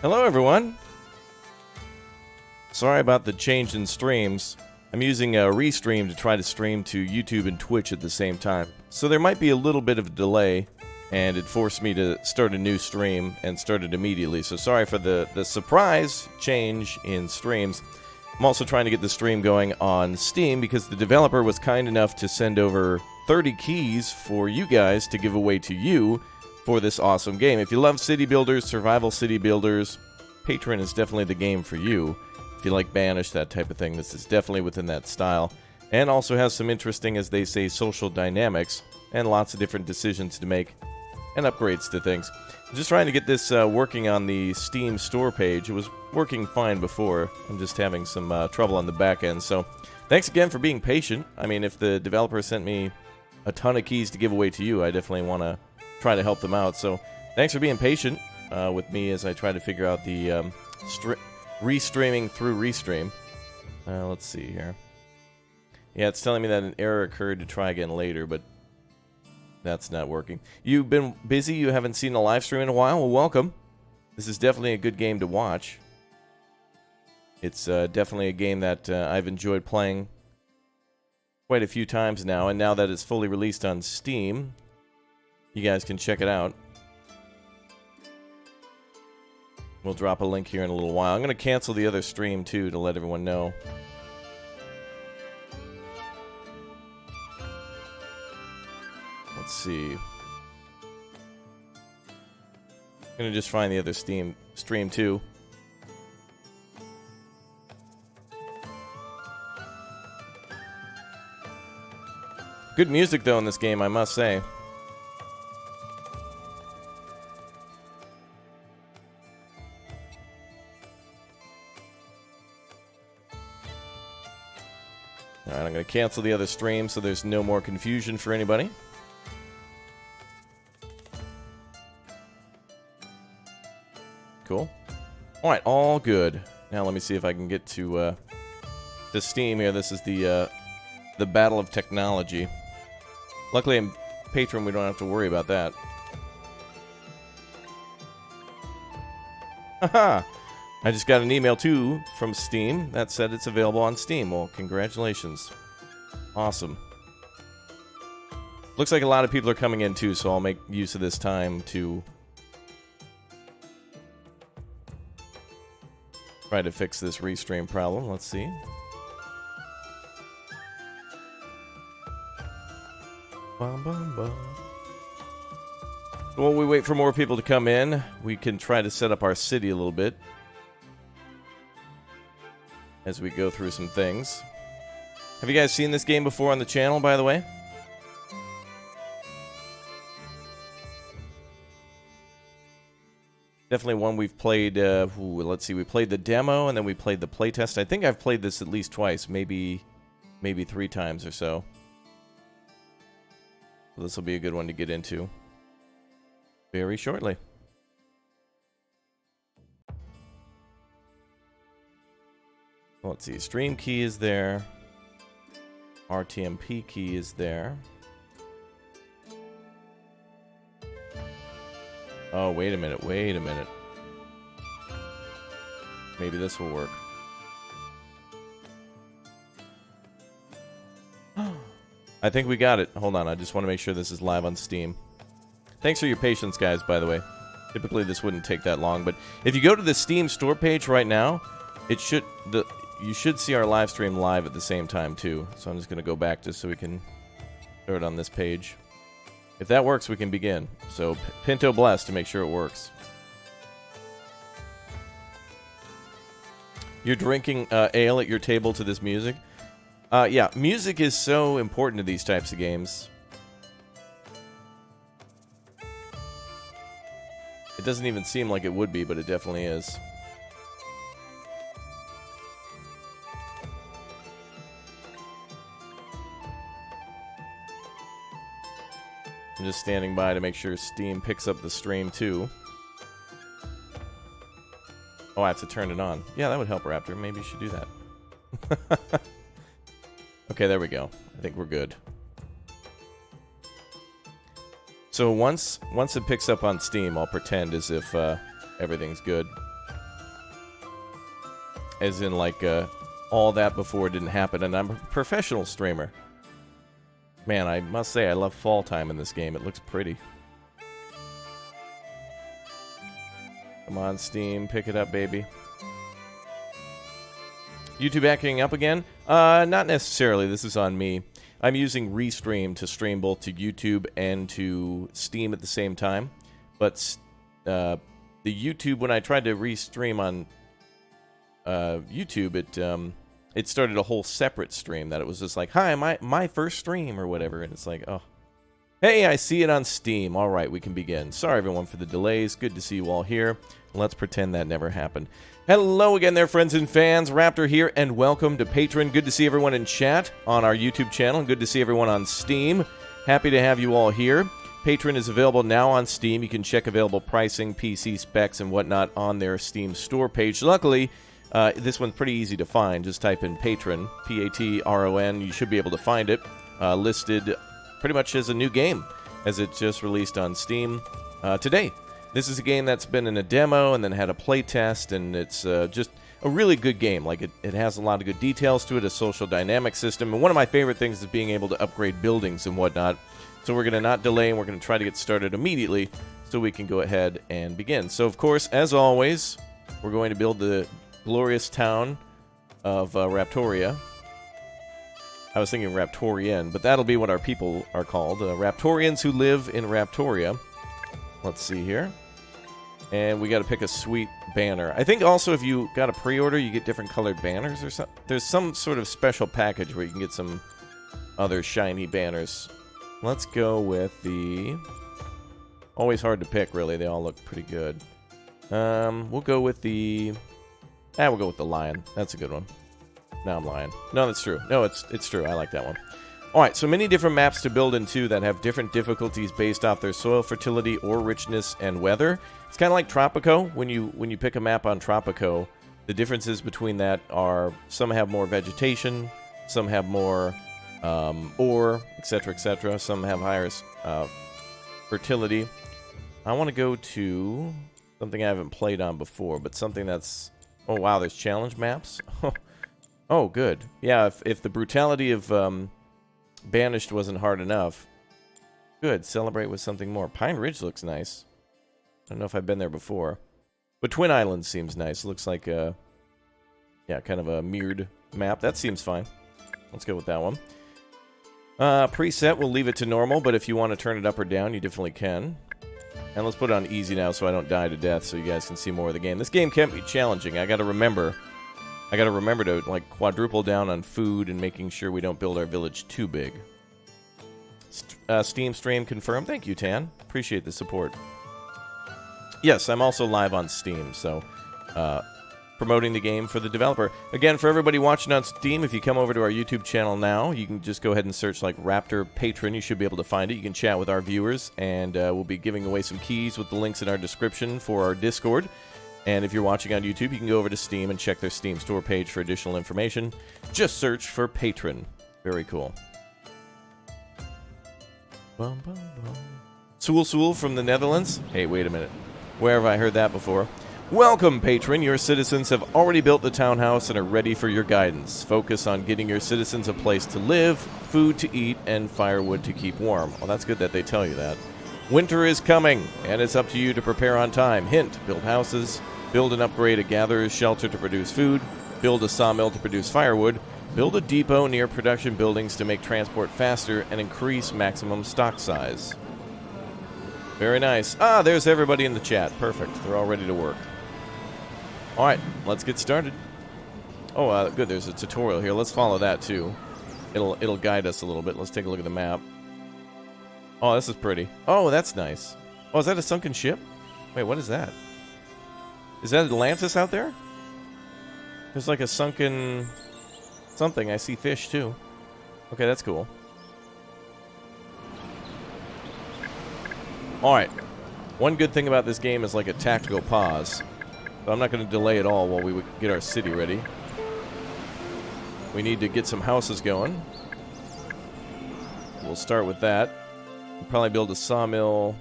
Hello, everyone. Sorry about the change in streams. I'm using a Restream to try to stream to YouTube and Twitch at the same time. So there might be a little bit of a delay, and it forced me to start a new stream and start it immediately. So sorry for the surprise change in streams. I'm also trying to get the stream going on Steam because the developer was kind enough to send over 30 keys for you guys to give away to you for this awesome game. If you love city builders, survival city builders, Patron is definitely the game for you. If you like Banished, that type of thing, this is definitely within that style. And also has some interesting, as they say, social dynamics and lots of different decisions to make and upgrades to things. I'm just trying to get this working on the Steam store page. It was working fine before. I'm just having some trouble on the back end. So thanks again for being patient. I mean, if the developer sent me a ton of keys to give away to you, I definitely want to try to help them out. So thanks for being patient with me as I try to figure out the restreaming through Restream. Let's see here. Yeah, it's telling me that an error occurred to try again later, but that's not working. You've been busy? You haven't seen a live stream in a while? Well, welcome. This is definitely a good game to watch. It's definitely a game that I've enjoyed playing quite a few times now, and now that it's fully released on Steam, you guys can check it out. We'll drop a link here in a little while. I'm going to cancel the other stream, too, to let everyone know. Let's see. I'm going to just find the other stream, too. Good music, though, in this game, I must say. Alright, I'm going to cancel the other stream so there's no more confusion for anybody. Cool. Alright, all good. Now let me see if I can get to Steam here. This is the Battle of Technology. Luckily in Patron we don't have to worry about that. Haha! I just got an email, too, from Steam that said it's available on Steam. Well, congratulations. Awesome. Looks like a lot of people are coming in, too, so I'll make use of this time to try to fix this restream problem. Let's see. Bum, bum, bum. While we wait for more people to come in, we can try to set up our city a little bit as we go through some things. Have you guys seen this game before on the channel, by the way? Definitely one we've played, let's see, we played the demo and then we played the playtest. I think I've played this at least twice, maybe 3 times or so. So this will be a good one to get into very shortly. Let's see, stream key is there. RTMP key is there. Oh, wait a minute, Maybe this will work. I think we got it. Hold on, I just want to make sure this is live on Steam. Thanks for your patience, guys, by the way. Typically this wouldn't take that long, but if you go to the Steam store page right now, it should you should see our live stream live at the same time, too. So I'm just going to go back just so we can throw it on this page. If that works, we can begin. So Pinto bless to make sure it works. You're drinking ale at your table to this music? Yeah, music is so important to these types of games. It doesn't even seem like it would be, but it definitely is. I'm just standing by to make sure Steam picks up the stream, too. Oh, I have to turn it on. Yeah, that would help, Raptor. Maybe you should do that. Okay, there we go. I think we're good. So once it picks up on Steam, I'll pretend as if everything's good. as in like all that before didn't happen, and I'm a professional streamer. Man, I must say I love fall time in this game. It looks pretty. Come on, Steam, pick it up, baby. YouTube acting up again? Not necessarily. This is on me. I'm using Restream to stream both to YouTube and to Steam at the same time. But the YouTube, when I tried to restream on YouTube, it started a whole separate stream that it was just like, hi, my first stream or whatever. And it's like, oh. Hey, I see it on Steam. All right, we can begin. Sorry, everyone, for the delays. Good to see you all here. Let's pretend that never happened. Hello again there, friends and fans. Raptor here, and welcome to Patron. Good to see everyone in chat on our YouTube channel. Good to see everyone on Steam. Happy to have you all here. Patron is available now on Steam. You can check available pricing, PC specs, and whatnot on their Steam store page. Luckily, this one's pretty easy to find. Just type in Patron, P-A-T-R-O-N. You should be able to find it. Listed pretty much as a new game, as it just released on Steam today. This is a game that's been in a demo and then had a play test, and it's just a really good game. Like, it has a lot of good details to it, a social dynamic system, and one of my favorite things is being able to upgrade buildings and whatnot. So we're going to not delay, and we're going to try to get started immediately so we can go ahead and begin. So, of course, as always, we're going to build the glorious town of Raptoria. I was thinking Raptorian, but that'll be what our people are called. Raptorians who live in Raptoria. Let's see here. And we got to pick a sweet banner. I think also if you got a pre-order, you get different colored banners or something. There's some sort of special package where you can get some other shiny banners. Let's go with the... Always hard to pick, really. They all look pretty good. We'll go with the... we'll go with the lion. That's a good one. No, I'm lying. No, that's true. No, it's true. I like that one. Alright, so many different maps to build into that have different difficulties based off their soil fertility or richness and weather. It's kind of like Tropico. When you pick a map on Tropico, the differences between that are some have more vegetation, some have more ore, etc., etc. Some have higher fertility. I want to go to something I haven't played on before, but something that's... Oh, wow, there's challenge maps? Oh, good. Yeah, if the brutality of Banished wasn't hard enough. Good, celebrate with something more. Pine Ridge looks nice. I don't know if I've been there before. But Twin Islands seems nice. Looks like a... Yeah, kind of a mirrored map. That seems fine. Let's go with that one. Preset, we'll leave it to normal, but if you want to turn it up or down, you definitely can. And let's put it on easy now so I don't die to death so you guys can see more of the game. This game can be challenging. I gotta remember to, like, quadruple down on food and making sure we don't build our village too big. Steam stream confirmed. Thank you, Tan. Appreciate the support. Yes, I'm also live on Steam, so promoting the game for the developer. Again, for everybody watching on Steam, if you come over to our YouTube channel now, you can just go ahead and search, like, Raptor Patron. You should be able to find it. You can chat with our viewers, and we'll be giving away some keys with the links in our description for our Discord. And if you're watching on YouTube, you can go over to Steam and check their Steam store page for additional information. Just search for Patron. Very cool. Bum, bum, bum. Soul from the Netherlands? Hey, wait a minute. Where have I heard that before? Welcome, Patron. Your citizens have already built the townhouse and are ready for your guidance. Focus on getting your citizens a place to live, food to eat, and firewood to keep warm. Well, that's good that they tell you that. Winter is coming, and it's up to you to prepare on time. Hint, build houses. Build and upgrade a gatherer's shelter to produce food. Build a sawmill to produce firewood. Build a depot near production buildings to make transport faster and increase maximum stock size. Very nice. Ah, there's everybody in the chat. Perfect. They're all ready to work. Alright, let's get started. Oh, good. There's a tutorial here. Let's follow that, too. It'll guide us a little bit. Let's take a look at the map. Oh, this is pretty. Oh, that's nice. Oh, is that a sunken ship? Wait, what is that? Is that Atlantis out there? There's like a sunken... something. I see fish, too. Okay, that's cool. Alright. One good thing about this game is like a tactical pause. So I'm not going to delay at all while we get our city ready. We need to get some houses going. We'll start with that. We'll probably build a sawmill...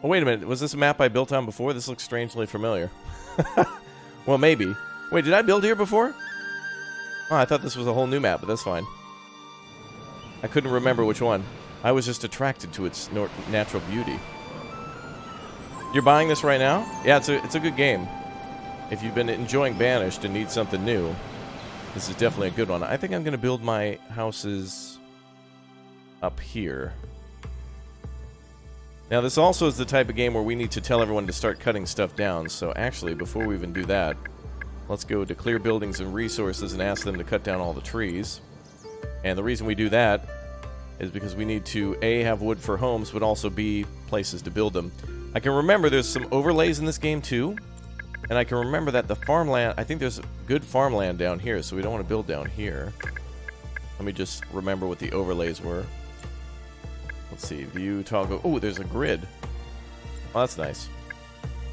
Oh, wait a minute. Was this a map I built on before? This looks strangely familiar. Well, maybe. Wait, did I build here before? Oh, I thought this was a whole new map, but that's fine. I couldn't remember which one. I was just attracted to its natural beauty. You're buying this right now? Yeah, it's a good game. If you've been enjoying Banished and need something new, this is definitely a good one. I think I'm going to build my houses up here. Now, this also is the type of game where we need to tell everyone to start cutting stuff down. So actually, before we even do that, let's go to Clear Buildings and Resources and ask them to cut down all the trees. And the reason we do that is because we need to, A, have wood for homes, but also B, places to build them. I can remember there's some overlays in this game, too. And I can remember that the farmland, I think there's good farmland down here, so we don't want to build down here. Let me just remember what the overlays were. Let's see, view, toggle. Oh, there's a grid. Oh, that's nice.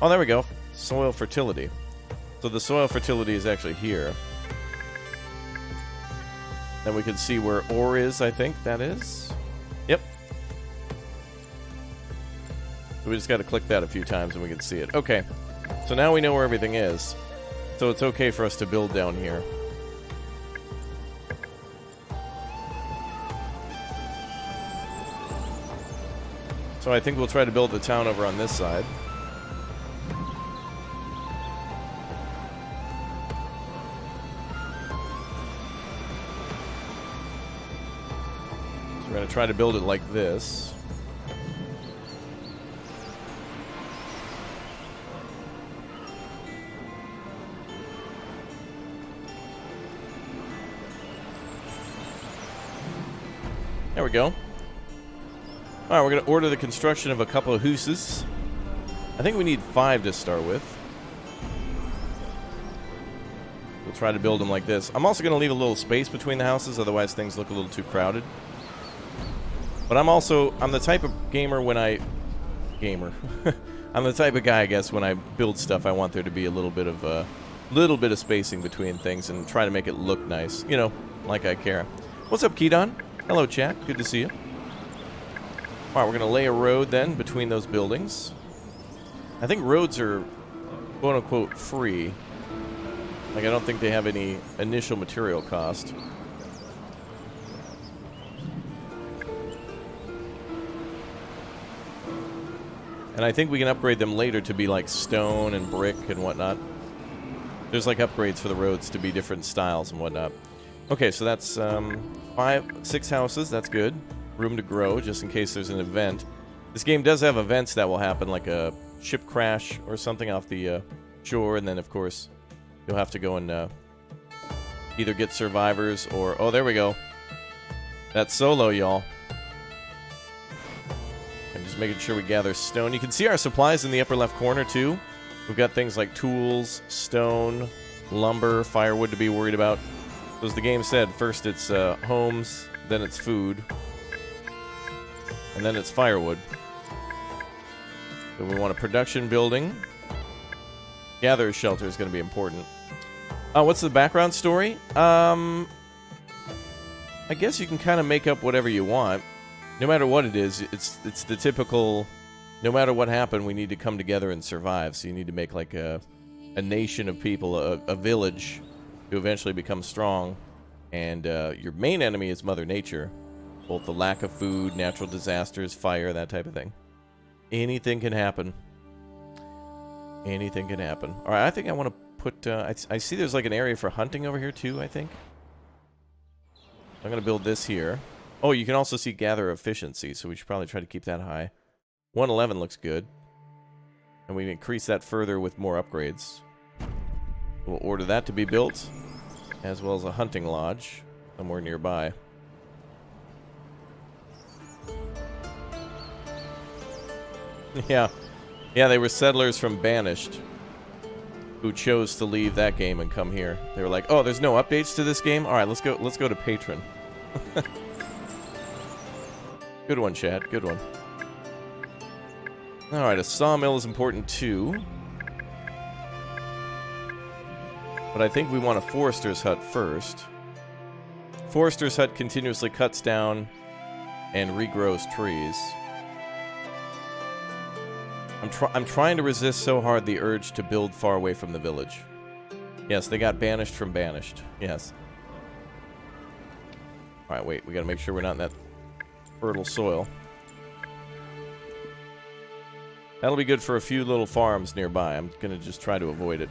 Oh, there we go. Soil fertility. So the soil fertility is actually here. Then we can see where ore is, I think that is. Yep. So we just got to click that a few times and we can see it. Okay. So now we know where everything is. So it's okay for us to build down here. So I think we'll try to build the town over on this side. So we're going to try to build it like this. There we go. Alright, we're going to order the construction of a couple of houses. I think we need 5 to start with. We'll try to build them like this. I'm also going to leave a little space between the houses, otherwise things look a little too crowded. But I'm the type of gamer when I... I'm the type of guy, I guess, when I build stuff, I want there to be a little bit of spacing between things and try to make it look nice. You know, like I care. What's up, Kedon? Hello, chat. Good to see you. Alright, we're going to lay a road then between those buildings. I think roads are quote-unquote free. Like, I don't think they have any initial material cost. And I think we can upgrade them later to be like stone and brick and whatnot. There's like upgrades for the roads to be different styles and whatnot. Okay, so that's 6 houses. That's good. Room to grow, just in case there's an event. This game does have events that will happen, like a ship crash or something off the shore, and then, of course, you'll have to go and either get survivors or... Oh, there we go. That's solo, y'all. I'm just making sure we gather stone. You can see our supplies in the upper left corner, too. We've got things like tools, stone, lumber, firewood to be worried about. So as the game said, first it's homes, then it's food, and then it's firewood. So we want a production building. Gatherer's shelter is going to be important. What's the background story? I guess you can kind of make up whatever you want. No matter what it is, it's the typical, no matter what happened, we need to come together and survive. So you need to make like a nation of people, a village, to eventually become strong. And your main enemy is Mother Nature. Both the lack of food, natural disasters, fire, that type of thing. Anything can happen. Anything can happen. Alright, I think I want to put... I see there's like an area for hunting over here too, I think. I'm going to build this here. Oh, you can also see gather efficiency, so we should probably try to keep that high. 111 looks good. And we can increase that further with more upgrades. We'll order that to be built, as well as a hunting lodge somewhere nearby. Yeah, they were settlers from Banished who chose to leave that game and come here. They were like, "Oh, there's no updates to this game. All right, let's go to Patron." Good one, Chad. Good one. All right, a sawmill is important too. But I think we want a forester's hut first. Forester's hut continuously cuts down and regrows trees. I'm trying to resist so hard the urge to build far away from the village. Yes, they got banished from Banished. Yes. Alright, wait. We gotta make sure we're not in that fertile soil. That'll be good for a few little farms nearby. I'm gonna just try to avoid it.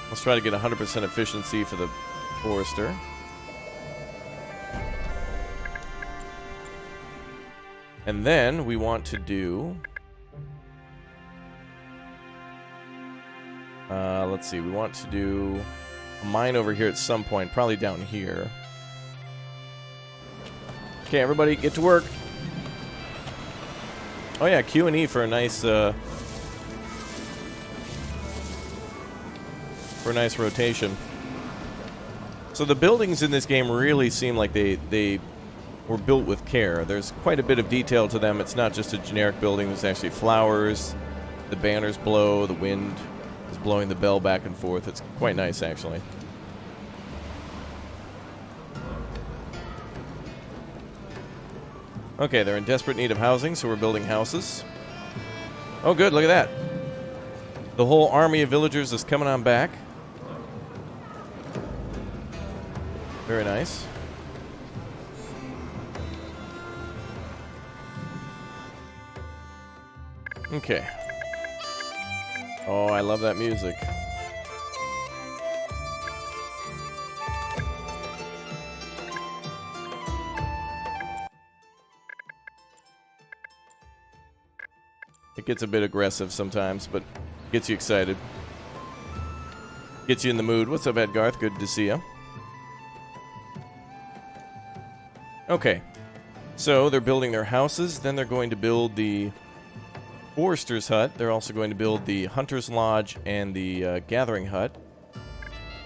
Let's try to get 100% efficiency for the forester. And then we want to do... let's see. We want to do a mine over here at some point. Probably down here. Okay, everybody, get to work. Oh yeah, Q and E for a nice... for a nice rotation. So the buildings in this game really seem like they were built with care. There's quite a bit of detail to them. It's not just a generic building. There's actually flowers. The banners blow. The wind is blowing the bell back and forth. It's quite nice, actually. Okay, they're in desperate need of housing, so we're building houses. Oh, good. Look at that. The whole army of villagers is coming on back. Very nice. Okay. Oh, I love that music. It gets a bit aggressive sometimes, but gets you excited. Gets you in the mood. What's up, Edgarth? Good to see you. Okay. So, they're building their houses. Then they're going to build the Forester's Hut. They're also going to build the Hunter's Lodge and the Gathering Hut.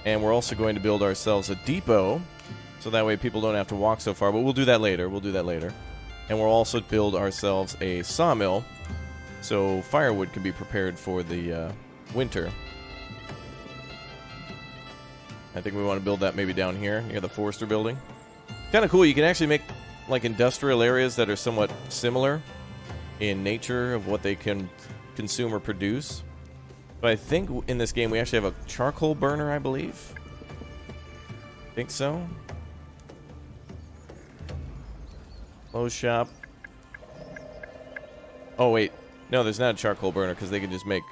And we're also going to build ourselves a depot, so that way people don't have to walk so far. But we'll do that later. We'll do that later. And we'll also build ourselves a sawmill, so firewood can be prepared for the winter. I think we want to build that maybe down here, near the Forester building. Kind of cool. You can actually make, like, industrial areas that are somewhat similar in nature of what they can consume or produce. But I think in this game we actually have a charcoal burner, I believe. Think so. Clothes shop. Oh wait, no, there's not a charcoal burner because they can just make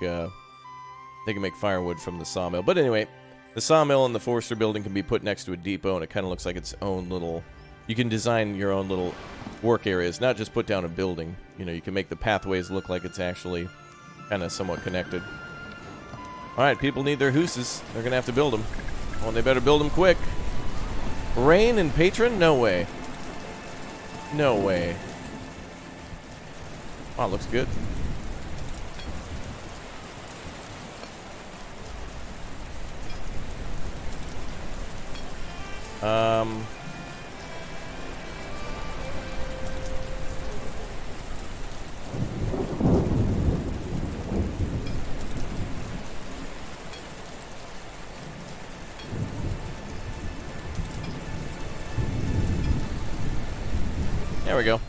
firewood from the sawmill. But anyway, the sawmill and the Forester building can be put next to a depot, and it kind of looks like its own little... You can design your own little work areas, not just put down a building. You know, you can make the pathways look like it's actually kind of somewhat connected. Alright, people need their houses. They're going to have to build them. Well, they better build them quick. Rain and Patron? No way. No way. Wow, looks good. There we go.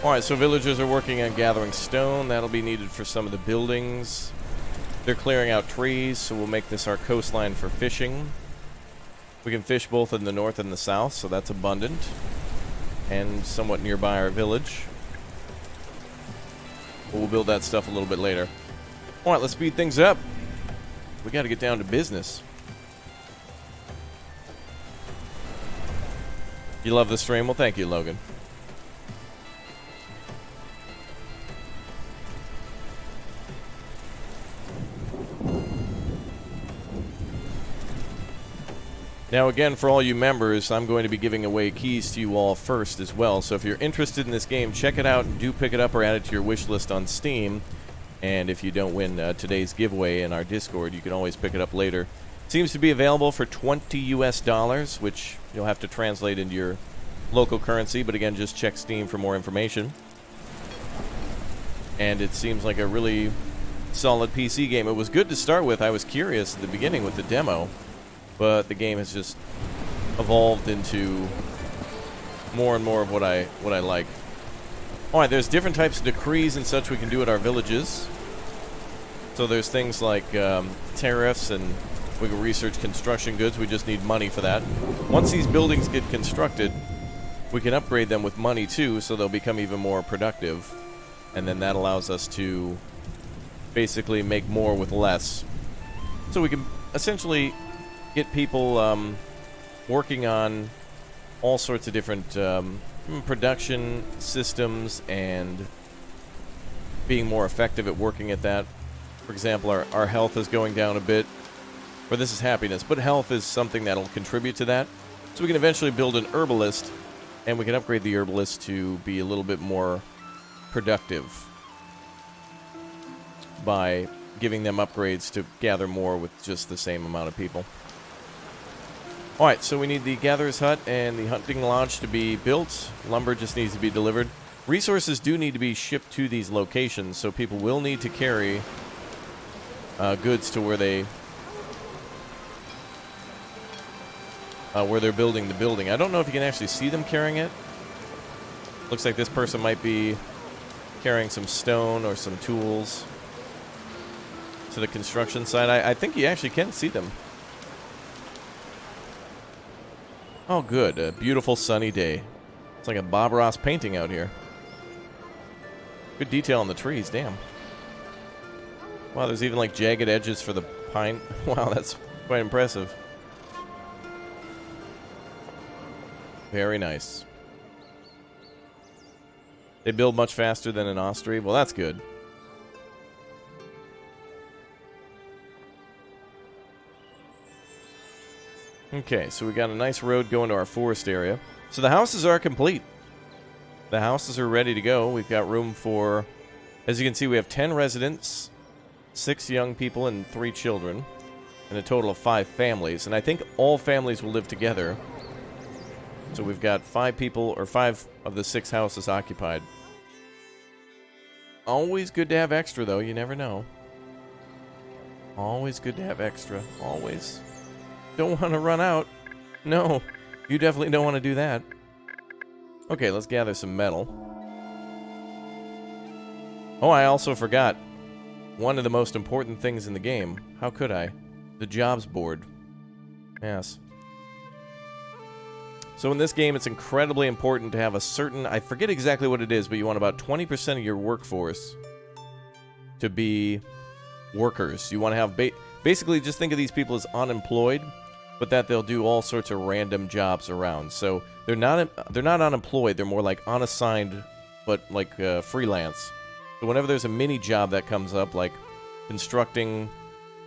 Alright, so villagers are working on gathering stone. That'll be needed for some of the buildings. They're clearing out trees, so we'll make this our coastline for fishing. We can fish both in the north and the south, so that's abundant. And somewhat nearby our village. But we'll build that stuff a little bit later. Alright, let's speed things up. We gotta get down to business. You love the stream? Well, thank you, Logan. Now, again, for all you members, I'm going to be giving away keys to you all first as well. So if you're interested in this game, check it out and do pick it up or add it to your wish list on Steam. And if you don't win today's giveaway in our Discord, you can always pick it up later. Seems to be available for $20 US, which you'll have to translate into your local currency, but again, just check Steam for more information. And it seems like a really solid PC game. It was good to start with. I was curious at the beginning with the demo, but the game has just evolved into more and more of what I like. Alright, there's different types of decrees and such we can do at our villages. So there's things like tariffs, and we can research construction goods. We just need money for that. Once these buildings get constructed, we can upgrade them with money too, so they'll become even more productive. And then that allows us to basically make more with less. So we can essentially get people working on all sorts of different production systems and being more effective at working at that. For example, our health is going down a bit. Or this is happiness, but health is something that'll contribute to that. So we can eventually build an herbalist, and we can upgrade the herbalist to be a little bit more productive by giving them upgrades to gather more with just the same amount of people. Alright, so we need the Gatherer's Hut and the Hunting Lodge to be built. Lumber just needs to be delivered. Resources do need to be shipped to these locations, so people will need to carry goods to where they're building the building. I don't know if you can actually see them carrying it. Looks like this person might be carrying some stone or some tools to the construction site. I think you actually can see them. Oh, good. A beautiful sunny day. It's like a Bob Ross painting out here. Good detail on the trees, damn. Wow, there's even like jagged edges for the pine. Wow, that's quite impressive. Very nice. They build much faster than an Ostriv. Well, that's good. Okay, so we got a nice road going to our forest area. So the houses are complete. The houses are ready to go. We've got room for, as you can see, we have 10 residents, 6 young people, and 3 children, and a total of 5 families. And I think all families will live together. So we've got 5 people, or 5 of the 6 houses occupied. Always good to have extra, though. You never know. Always good to have extra. Always. Don't want to run out. No, you definitely don't want to do that. Okay, let's gather some metal. Oh, I also forgot one of the most important things in the game. How could I? The jobs board. Yes. So in this game, it's incredibly important to have a certain, I forget exactly what it is, but you want about 20% of your workforce to be workers. You want to have, basically just think of these people as unemployed, but that they'll do all sorts of random jobs around. So they're not unemployed, they're more like unassigned, but like freelance. So whenever there's a mini job that comes up, like constructing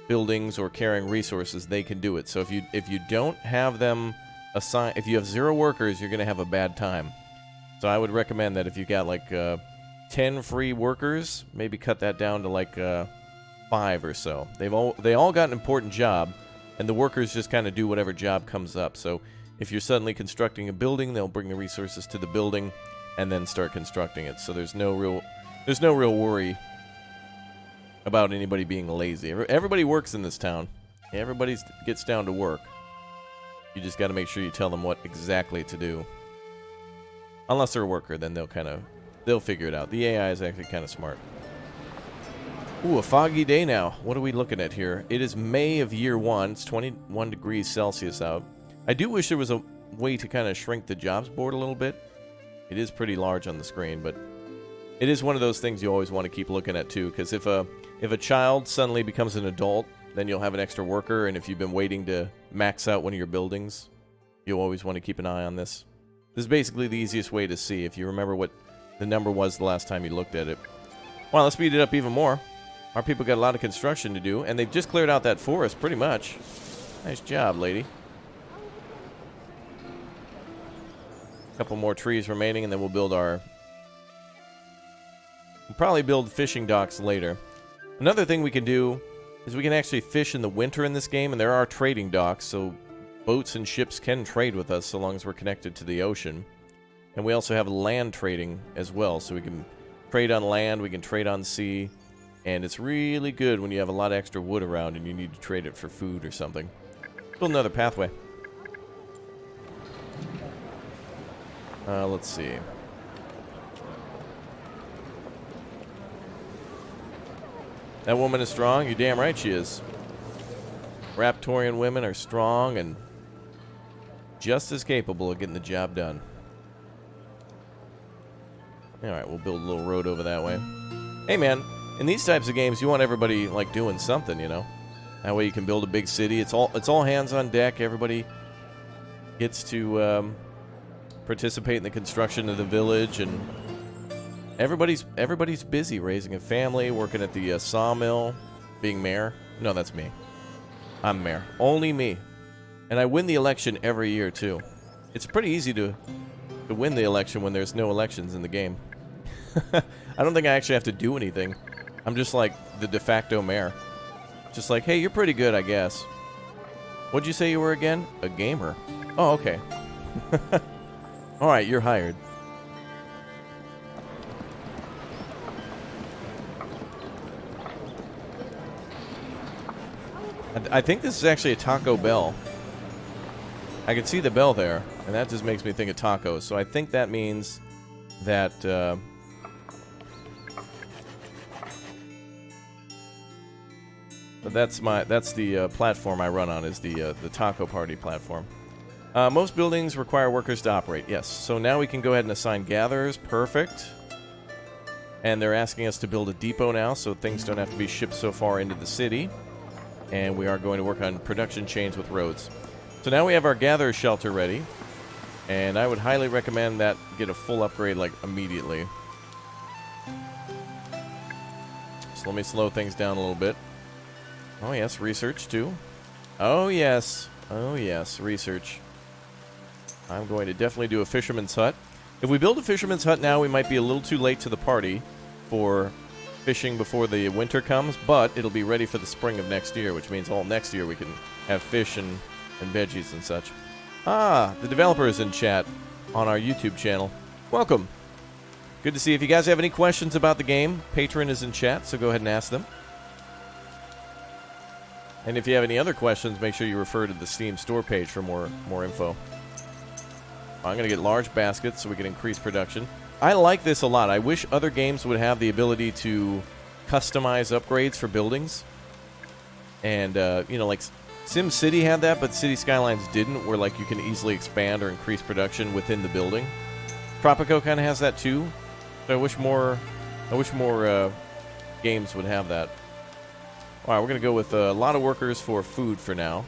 buildings or carrying resources, they can do it. So if you don't have them assigned, if you have 0 workers, you're gonna have a bad time. So I would recommend that if you got like 10 free workers, maybe cut that down to like 5 or so. They all got an important job, and the workers just kind of do whatever job comes up. So if you're suddenly constructing a building, they'll bring the resources to the building and then start constructing it. So there's no real worry about anybody being lazy. Everybody works in this town. Everybody gets down to work. You just got to make sure you tell them what exactly to do. Unless they're a worker, then they'll figure it out. The AI is actually kind of smart. Ooh, a foggy day now. What are we looking at here? It is May of year 1. It's 21 degrees Celsius out. I do wish there was a way to kind of shrink the jobs board a little bit. It is pretty large on the screen, but it is one of those things you always want to keep looking at too, because if a child suddenly becomes an adult, then you'll have an extra worker, and if you've been waiting to max out one of your buildings, you'll always want to keep an eye on this. This is basically the easiest way to see if you remember what the number was the last time you looked at it. Well, let's speed it up even more. Our people got a lot of construction to do, and they've just cleared out that forest, pretty much. Nice job, lady. A couple more trees remaining, and then we'll build We'll probably build fishing docks later. Another thing we can do is we can actually fish in the winter in this game, and there are trading docks, so boats and ships can trade with us so long as we're connected to the ocean. And we also have land trading as well, so we can trade on land, we can trade on sea. And it's really good when you have a lot of extra wood around and you need to trade it for food or something. Build another pathway. Let's see. That woman is strong? You're damn right she is. Raptorian women are strong and just as capable of getting the job done. Alright, we'll build a little road over that way. Hey man, in these types of games you want everybody like doing something, you know? That way you can build a big city. It's all hands on deck. Everybody gets to participate in the construction of the village, and everybody's busy raising a family, working at the sawmill, being mayor. No, that's me. I'm mayor. Only me. And I win the election every year, too. It's pretty easy to win the election when there's no elections in the game. I don't think I actually have to do anything. I'm just like the de facto mayor. Just like, hey, you're pretty good, I guess. What'd you say you were again? A gamer. Oh, okay. Alright, you're hired. I think this is actually a Taco Bell. I can see the bell there, and that just makes me think of tacos. So I think that means that... that's the platform I run on, is the Taco Party platform. Most buildings require workers to operate. Yes. So now we can go ahead and assign gatherers. Perfect. And they're asking us to build a depot now, so things don't have to be shipped so far into the city. And we are going to work on production chains with roads. So now we have our gatherer shelter ready. And I would highly recommend that get a full upgrade, like, immediately. So let me slow things down a little bit. Oh, yes, research, too. Oh, yes. Oh, yes, research. I'm going to definitely do a fisherman's hut. If we build a fisherman's hut now, we might be a little too late to the party for fishing before the winter comes, but it'll be ready for the spring of next year, which means all next year we can have fish and veggies and such. Ah, the developer is in chat on our YouTube channel. Welcome. Good to see you. If you guys have any questions about the game, Patron is in chat, so go ahead and ask them. And if you have any other questions, make sure you refer to the Steam store page for more info. I'm going to get large baskets so we can increase production. I like this a lot. I wish other games would have the ability to customize upgrades for buildings. And, you know, like SimCity had that, but City Skylines didn't, where, like, you can easily expand or increase production within the building. Tropico kind of has that, too. So I wish more games would have that. All right, we're going to go with a lot of workers for food for now.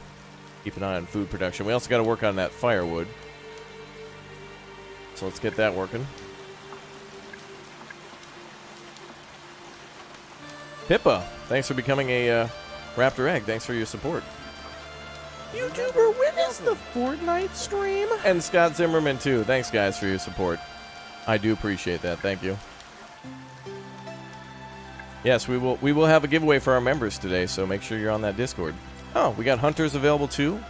Keep an eye on food production. We also got to work on that firewood. So let's get that working. Pippa, thanks for becoming a Raptor Egg. Thanks for your support. YouTuber, when is the Fortnite stream? And Scott Zimmerman, too. Thanks, guys, for your support. I do appreciate that. Thank you. Yes, we will have a giveaway for our members today, so make sure you're on that Discord. Oh, we got hunters available, too?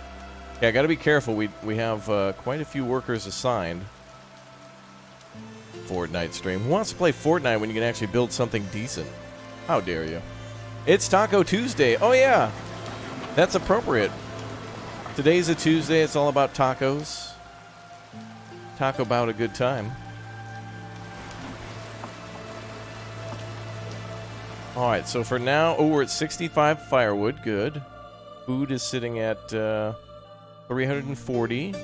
Yeah, got to be careful. We have quite a few workers assigned. Fortnite stream. Who wants to play Fortnite when you can actually build something decent? How dare you? It's Taco Tuesday. Oh, yeah. That's appropriate. Today's a Tuesday. It's all about tacos. Talk about a good time. All right, so for now, we're at 65 firewood. Good. Food is sitting at 340.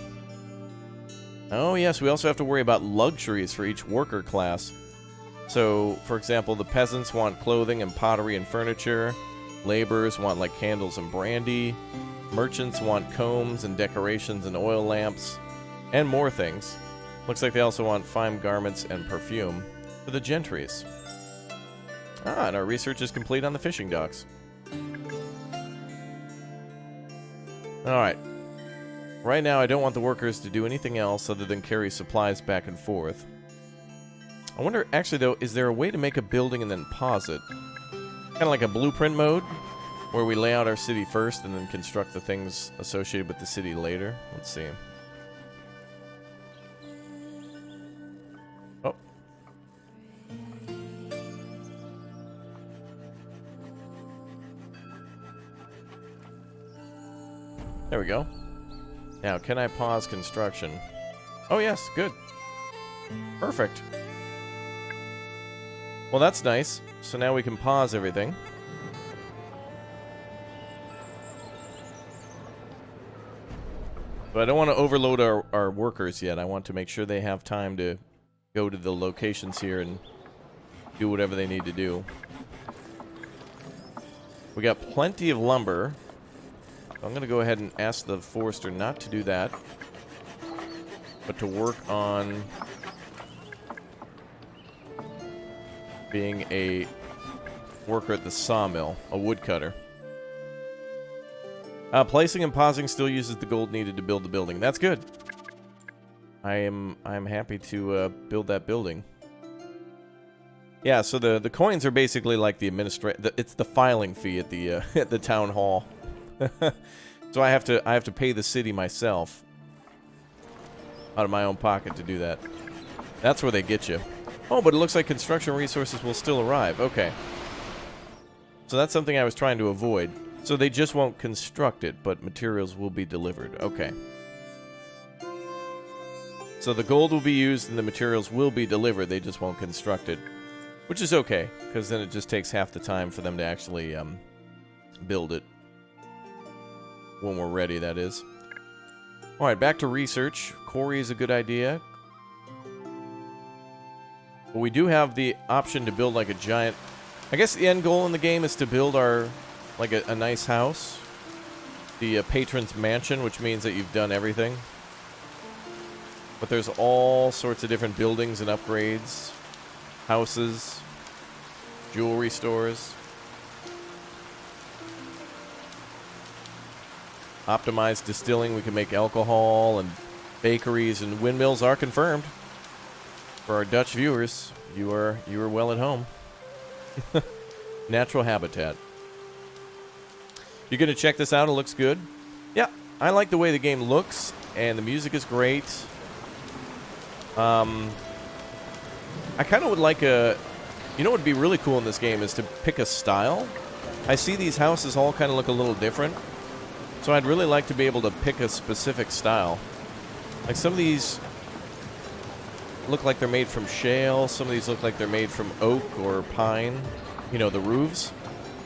Oh, yes, we also have to worry about luxuries for each worker class. So, for example, the peasants want clothing and pottery and furniture. Laborers want, like, candles and brandy. Merchants want combs and decorations and oil lamps. And more things. Looks like they also want fine garments and perfume for the gentries. Ah, and our research is complete on the fishing docks. Alright. Right now, I don't want the workers to do anything else other than carry supplies back and forth. I wonder, actually, though, is there a way to make a building and then pause it? Kind of like a blueprint mode, where we lay out our city first and then construct the things associated with the city later. Let's see. Oh. There we go. Now, can I pause construction? Oh, yes, good. Perfect. Well, that's nice. So now we can pause everything. But I don't want to overload our workers yet. I want to make sure they have time to go to the locations here and do whatever they need to do. We got plenty of lumber. I'm going to go ahead and ask the forester not to do that, but to work on being a worker at the sawmill, a woodcutter. Placing and pausing still uses the gold needed to build the building. That's good. I'm happy to build that building. Yeah, so the coins are basically like the it's the filing fee at the at the town hall. So I have to pay the city myself out of my own pocket to do that. That's where they get you. Oh, but it looks like construction resources will still arrive. Okay. So that's something I was trying to avoid. So they just won't construct it, but materials will be delivered. Okay. So the gold will be used and the materials will be delivered. They just won't construct it. Which is okay, because then it just takes half the time for them to actually build it. When we're ready, that is. Alright, back to research. Quarry is a good idea. But we do have the option to build like a giant... I guess the end goal in the game is to build our... like a nice house. The Patron's mansion, which means that you've done everything. But there's all sorts of different buildings and upgrades. Houses. Jewelry stores. Optimized distilling. We can make alcohol and bakeries and windmills are confirmed. For our Dutch viewers, you are well at home. Natural habitat. You're going to check this out? It looks good. Yeah, I like the way the game looks, and the music is great. I kind of would like a... You know what would be really cool in this game is to pick a style. I see these houses all kind of look a little different. So I'd really like to be able to pick a specific style. Like some of these look like they're made from shale. Some of these look like they're made from oak or pine. You know, the roofs.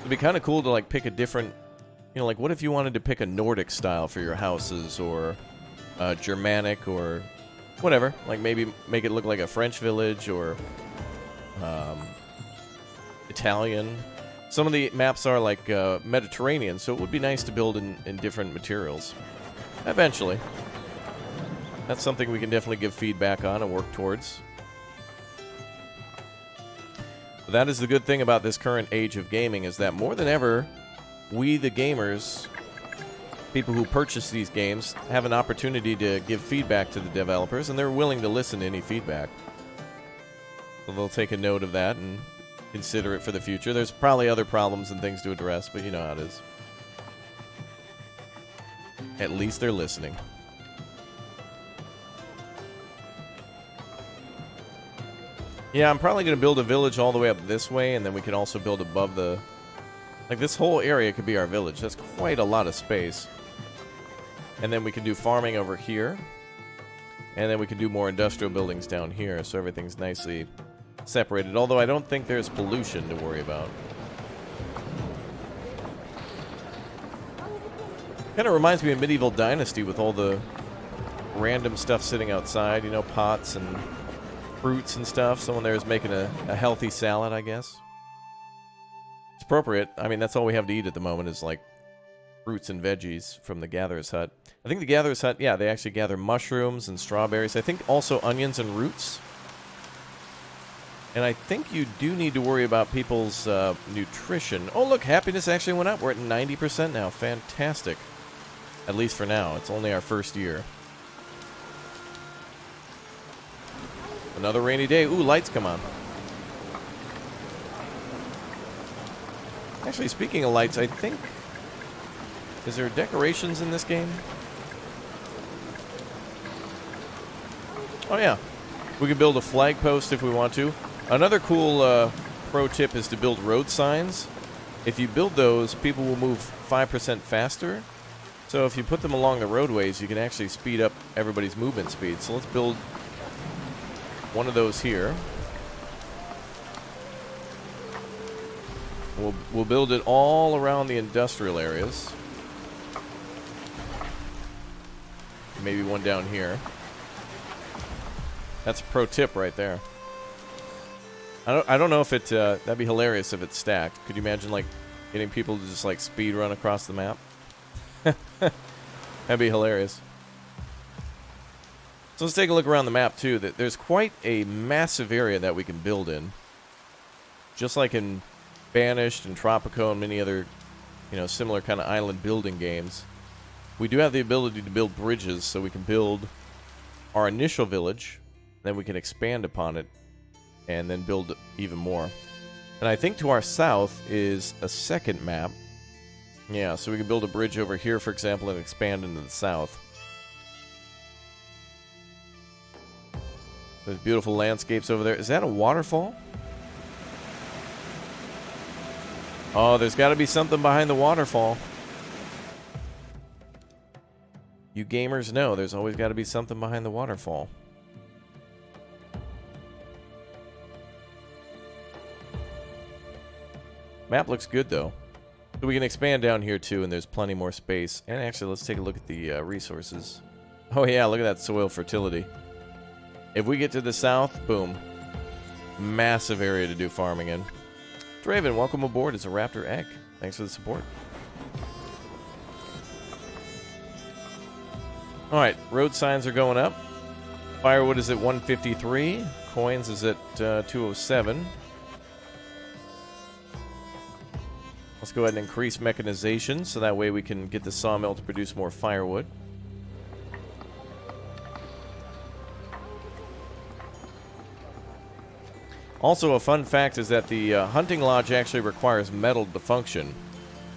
It'd be kind of cool to like pick a different... You know, like what if you wanted to pick a Nordic style for your houses or Germanic or whatever. Like maybe make it look like a French village or Italian. Some of the maps are like Mediterranean, so it would be nice to build in different materials. Eventually. That's something we can definitely give feedback on and work towards. But that is the good thing about this current age of gaming, is that more than ever, we the gamers, people who purchase these games, have an opportunity to give feedback to the developers, and they're willing to listen to any feedback. So they'll take a note of that and consider it for the future. There's probably other problems and things to address, but you know how it is. At least they're listening. Yeah, I'm probably going to build a village all the way up this way, and then we can also build above the... Like, this whole area could be our village. That's quite a lot of space. And then we can do farming over here. And then we can do more industrial buildings down here, so everything's nicely separated. Although I don't think there's pollution to worry about. Kind of reminds me of Medieval Dynasty with all the random stuff sitting outside. You know, pots and fruits and stuff. Someone there is making a healthy salad, I guess. It's appropriate. I mean, that's all we have to eat at the moment is, like, fruits and veggies from the Gatherer's Hut. I think the Gatherer's Hut, yeah, they actually gather mushrooms and strawberries. I think also onions and roots. And I think you do need to worry about people's nutrition. Oh, look, happiness actually went up. We're at 90% now. Fantastic. At least for now. It's only our first year. Another rainy day. Ooh, lights come on. Actually, speaking of lights, I think... Is there decorations in this game? Oh, yeah. We can build a flag post if we want to. Another cool pro tip is to build road signs. If you build those, people will move 5% faster. So if you put them along the roadways, you can actually speed up everybody's movement speed. So let's build one of those here. We'll build it all around the industrial areas. maybe one down here. That's a pro tip right there. I don't know if it, that'd be hilarious if it's stacked. Could you imagine, like, getting people to just, like, speed run across the map? That'd be hilarious. So let's take a look around the map, too. There's quite a massive area that we can build in. Just like in Banished and Tropico and many other, you know, similar kind of island building games. We do have the ability to build bridges, so we can build our initial village, then we can expand upon it, and then build even more. And I think to our south is a second map. Yeah, so we can build a bridge over here, for example, and expand into the south. There's beautiful landscapes over there. Is that a waterfall? Oh, there's got to be something behind the waterfall. You gamers know there's always got to be something behind the waterfall. Map looks good, though. So we can expand down here, too, and there's plenty more space. And actually, let's take a look at the resources. Oh, yeah, look at that soil fertility. If we get to the south, boom. Massive area to do farming in. Draven, welcome aboard as a Raptor Egg. Thanks for the support. Alright, road signs are going up. Firewood is at 153. Coins is at 207. Let's go ahead and increase mechanization, so that way we can get the sawmill to produce more firewood. Also, a fun fact is that the hunting lodge actually requires metal to function.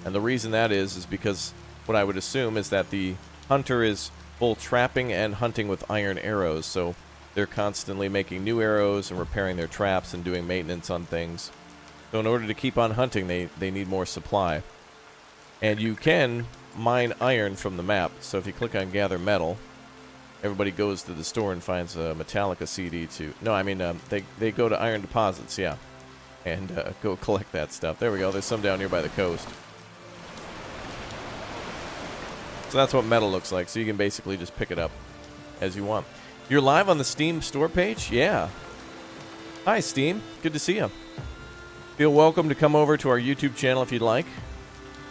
And the reason that is because what I would assume is that the hunter is both trapping and hunting with iron arrows, so they're constantly making new arrows and repairing their traps and doing maintenance on things. So in order to keep on hunting, they need more supply. And you can mine iron from the map. So if you click on Gather Metal, everybody goes to the store and finds a Metallica CD to... No, I mean, they go to iron deposits, yeah. And go collect that stuff. There we go. There's some down here by the coast. So that's what metal looks like. So you can basically just pick it up as you want. You're live on the Steam store page? Yeah. Hi, Steam. Good to see you. Feel welcome to come over to our YouTube channel if you'd like.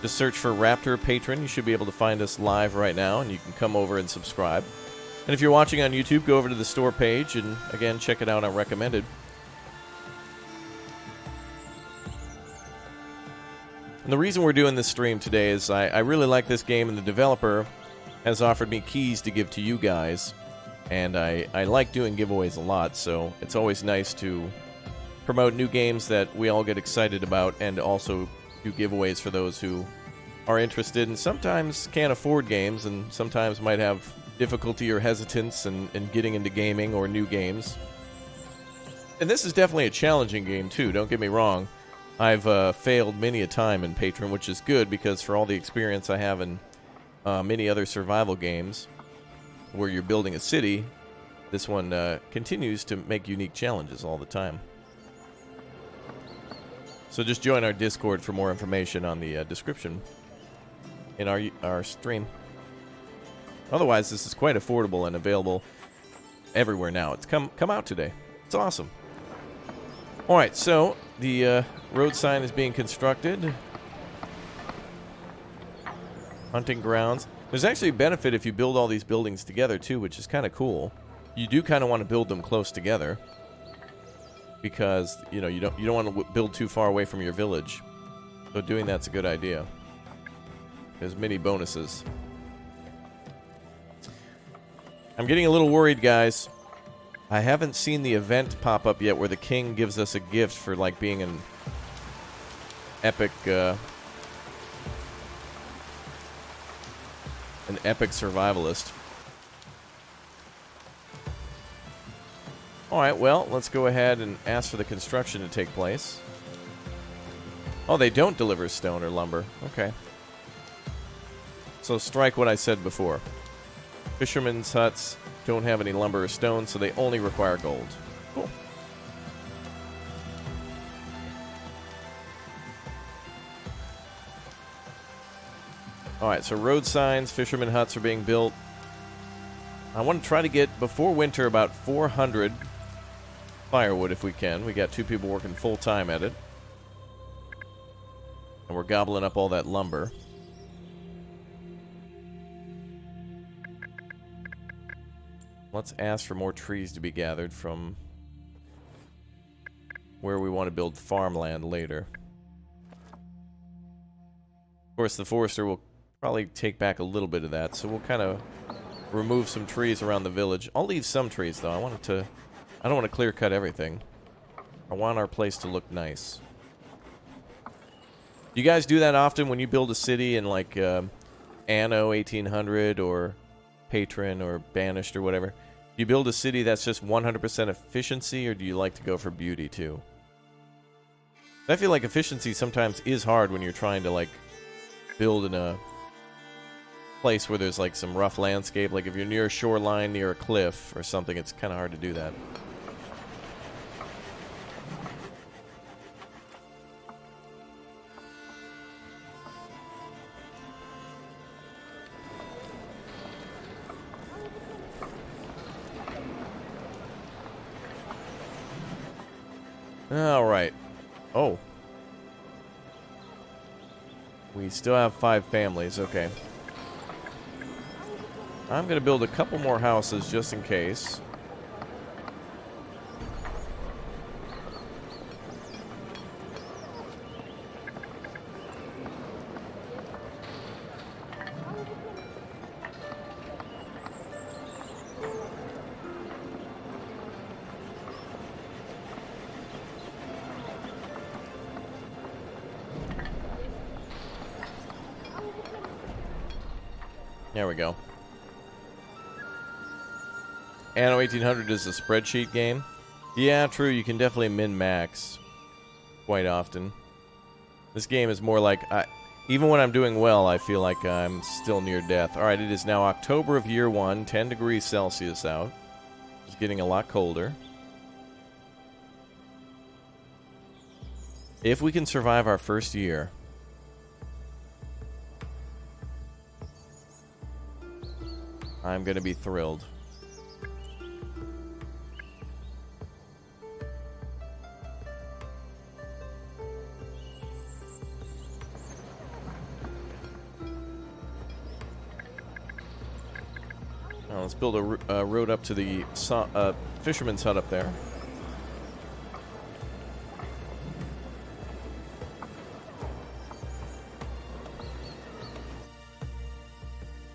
Just search for Raptor Patron. You should be able to find us live right now, and you can come over and subscribe. And if you're watching on YouTube, go over to the store page, and again, check it out on Recommended. And the reason we're doing this stream today is I really like this game, and the developer has offered me keys to give to you guys. And I like doing giveaways a lot, so it's always nice to promote new games that we all get excited about, and also do giveaways for those who are interested and sometimes can't afford games and sometimes might have difficulty or hesitance in getting into gaming or new games. And this is definitely a challenging game too, don't get me wrong. I've failed many a time in Patron, which is good because for all the experience I have in many other survival games where you're building a city, this one continues to make unique challenges all the time. So just join our Discord for more information on the description in our stream. Otherwise, this is quite affordable and available everywhere now. It's come out today. It's awesome. All right, so the road sign is being constructed. Hunting grounds. There's actually a benefit if you build all these buildings together too, which is kind of cool. You do kind of want to build them close together, because you don't want to build too far away from your village. So doing that's a good idea. There's many bonuses. I'm getting a little worried, guys. I haven't seen the event pop up yet where the king gives us a gift for like being an epic survivalist. Alright, well, let's go ahead and ask for the construction to take place. Oh, they don't deliver stone or lumber. Okay. So strike what I said before. Fishermen's huts don't have any lumber or stone, so they only require gold. Cool. Alright, so road signs, fishermen huts are being built. I want to try to get, before winter, about 400 firewood if we can. We got 2 people working full-time at it. And we're gobbling up all that lumber. Let's ask for more trees to be gathered from where we want to build farmland later. Of course, the forester will probably take back a little bit of that, so we'll kind of remove some trees around the village. I'll leave some trees, though. I don't want to clear cut everything. I want our place to look nice. You guys do that often when you build a city in, like, Anno 1800 or Patron or Banished or whatever? Do you build a city that's just 100% efficiency, or do you like to go for beauty, too? I feel like efficiency sometimes is hard when you're trying to, like, build in a place where there's, like, some rough landscape. Like, if you're near a shoreline, near a cliff or something, it's kind of hard to do that. Alright. Oh. We still have 5 families, okay. I'm going to build a couple more houses just in case. There we go. Anno 1800 is a spreadsheet game. Yeah, true, you can definitely min-max quite often. This game is more like, even when I'm doing well, I feel like I'm still near death. Alright, it is now October of year 1, 10 degrees Celsius out. It's getting a lot colder. If we can survive our first year, I'm gonna be thrilled. Now let's build a road up to the fisherman's hut up there.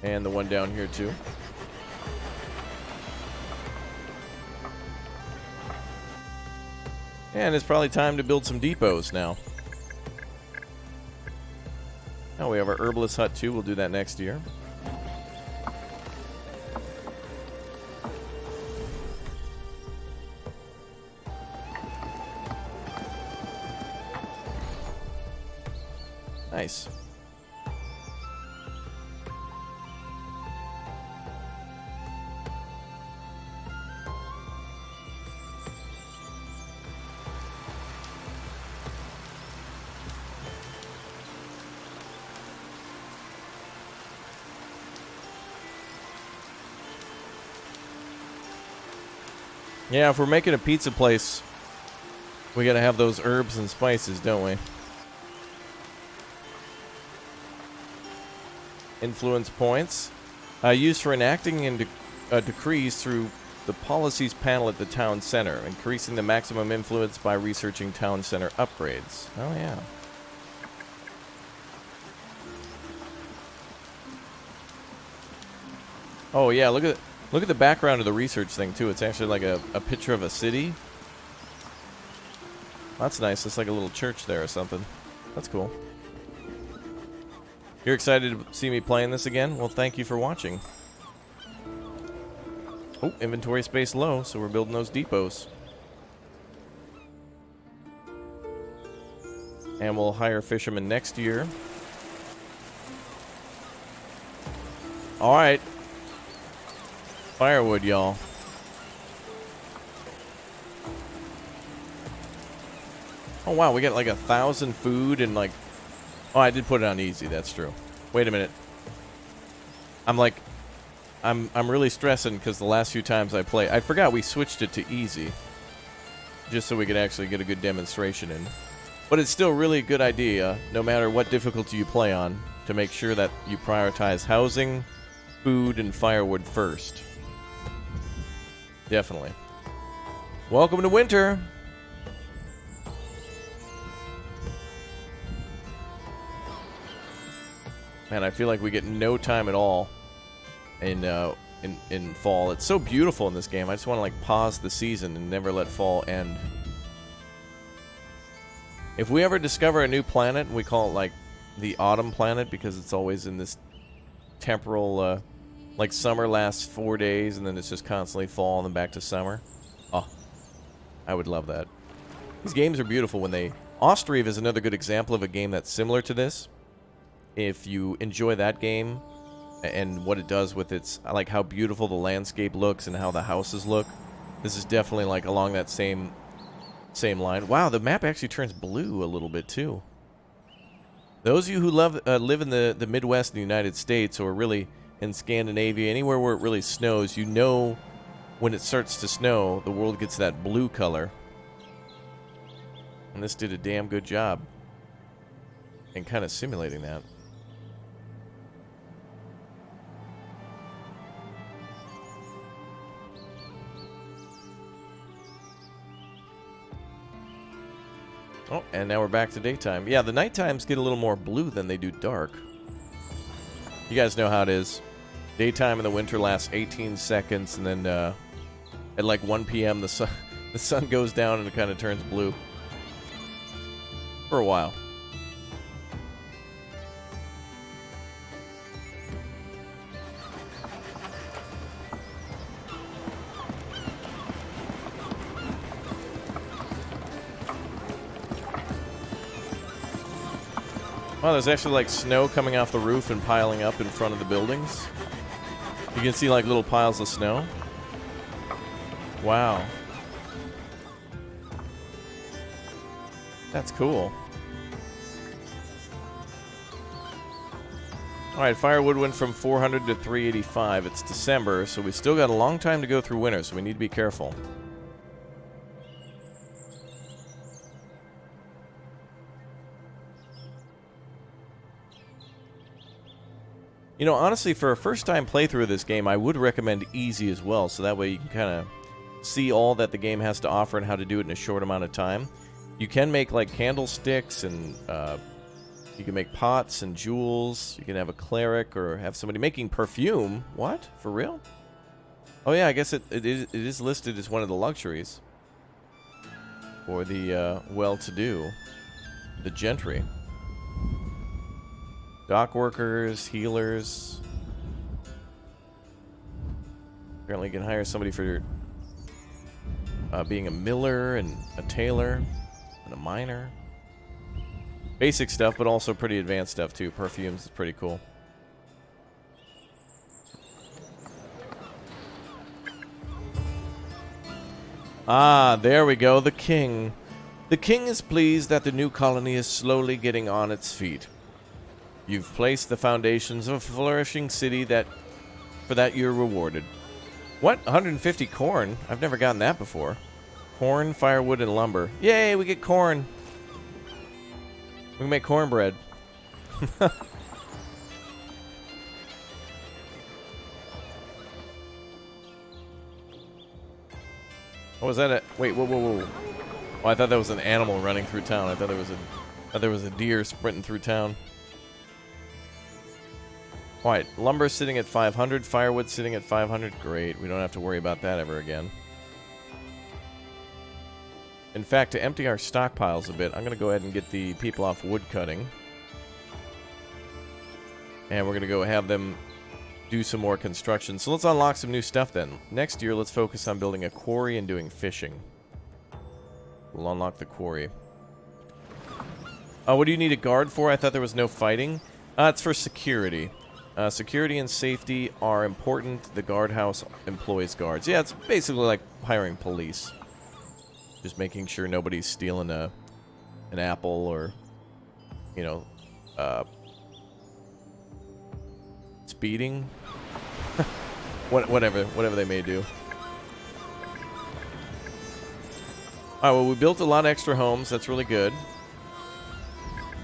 And the one down here too. And it's probably time to build some depots now. Now we have our herbalist hut too. We'll do that next year. Nice. Yeah, if we're making a pizza place, we gotta have those herbs and spices, don't we? Influence points. Used for enacting and decrees through the policies panel at the town center, increasing the maximum influence by researching town center upgrades. Oh, yeah. Oh, yeah, look at the background of the research thing, too. It's actually like a picture of a city. That's nice. It's like a little church there or something. That's cool. You're excited to see me playing this again? Well, thank you for watching. Oh, inventory space low, so we're building those depots. And we'll hire fishermen next year. Alright. Firewood, y'all. Oh, wow, we got like 1,000 food and like... Oh, I did put it on easy, that's true. Wait a minute. I'm like... I'm really stressing because the last few times I play, I forgot we switched it to easy, just so we could actually get a good demonstration in. But it's still really a good idea, no matter what difficulty you play on, to make sure that you prioritize housing, food, and firewood first. Definitely. Welcome to winter. Man, I feel like we get no time at all in fall. It's so beautiful in this game. I just want to like pause the season and never let fall end. If we ever discover a new planet, we call it like the autumn planet because it's always in this temporal, like summer lasts 4 days and then it's just constantly fall and then back to summer. Oh, I would love that. These games are beautiful when they... Ostriv is another good example of a game that's similar to this. If you enjoy that game and what it does with its... I like how beautiful the landscape looks and how the houses look. This is definitely like along that same line. Wow, the map actually turns blue a little bit too. Those of you who live in the Midwest in the United States or really in Scandinavia, anywhere where it really snows, you know when it starts to snow, the world gets that blue color. And this did a damn good job in kind of simulating that. Oh, and now we're back to daytime. Yeah, the night times get a little more blue than they do dark. You guys know how it is. Daytime in the winter lasts 18 seconds, and then at like 1 p.m. the sun goes down and it kind of turns blue. For a while. Wow, there's actually like snow coming off the roof and piling up in front of the buildings. You can see like little piles of snow. Wow. That's cool. Alright, firewood went from 400 to 385. It's December, so we still got a long time to go through winter, so we need to be careful. You know, honestly, for a first-time playthrough of this game, I would recommend easy as well, so that way you can kind of see all that the game has to offer and how to do it in a short amount of time. You can make, like, candlesticks, and you can make pots and jewels. You can have a cleric or have somebody making perfume. What? For real? Oh, yeah, I guess it is listed as one of the luxuries for the well-to-do, the gentry. Dock workers, healers. Apparently you can hire somebody for being a miller and a tailor and a miner. Basic stuff, but also pretty advanced stuff too. Perfumes is pretty cool. Ah, there we go, the king. The king is pleased that the new colony is slowly getting on its feet. You've placed the foundations of a flourishing city for that you're rewarded. What? 150 corn? I've never gotten that before. Corn, firewood, and lumber. Yay, we get corn. We can make cornbread. What was that? Wait, whoa. Oh, I thought that was an animal running through town. I thought there was a deer sprinting through town. Alright, lumber sitting at 500, firewood sitting at 500. Great, we don't have to worry about that ever again. In fact, to empty our stockpiles a bit, I'm going to go ahead and get the people off wood cutting. And we're going to go have them do some more construction. So let's unlock some new stuff then. Next year, let's focus on building a quarry and doing fishing. We'll unlock the quarry. Oh, what do you need a guard for? I thought there was no fighting. It's for security. Security and safety are important. The guardhouse employs guards. Yeah, it's basically like hiring police. Just making sure nobody's stealing an apple or, you know, speeding. Whatever they may do. Alright, well, we built a lot of extra homes. That's really good.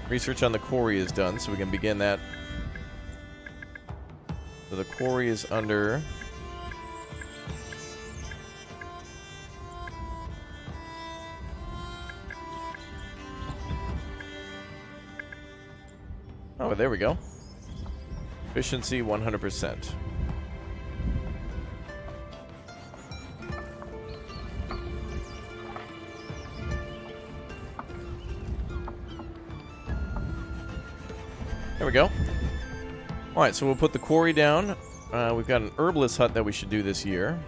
Research on the quarry is done, so we can begin that. So the quarry is under... Oh, there we go. Efficiency 100%. There we go. Alright, so we'll put the quarry down. We've got an herbalist hut that we should do this year.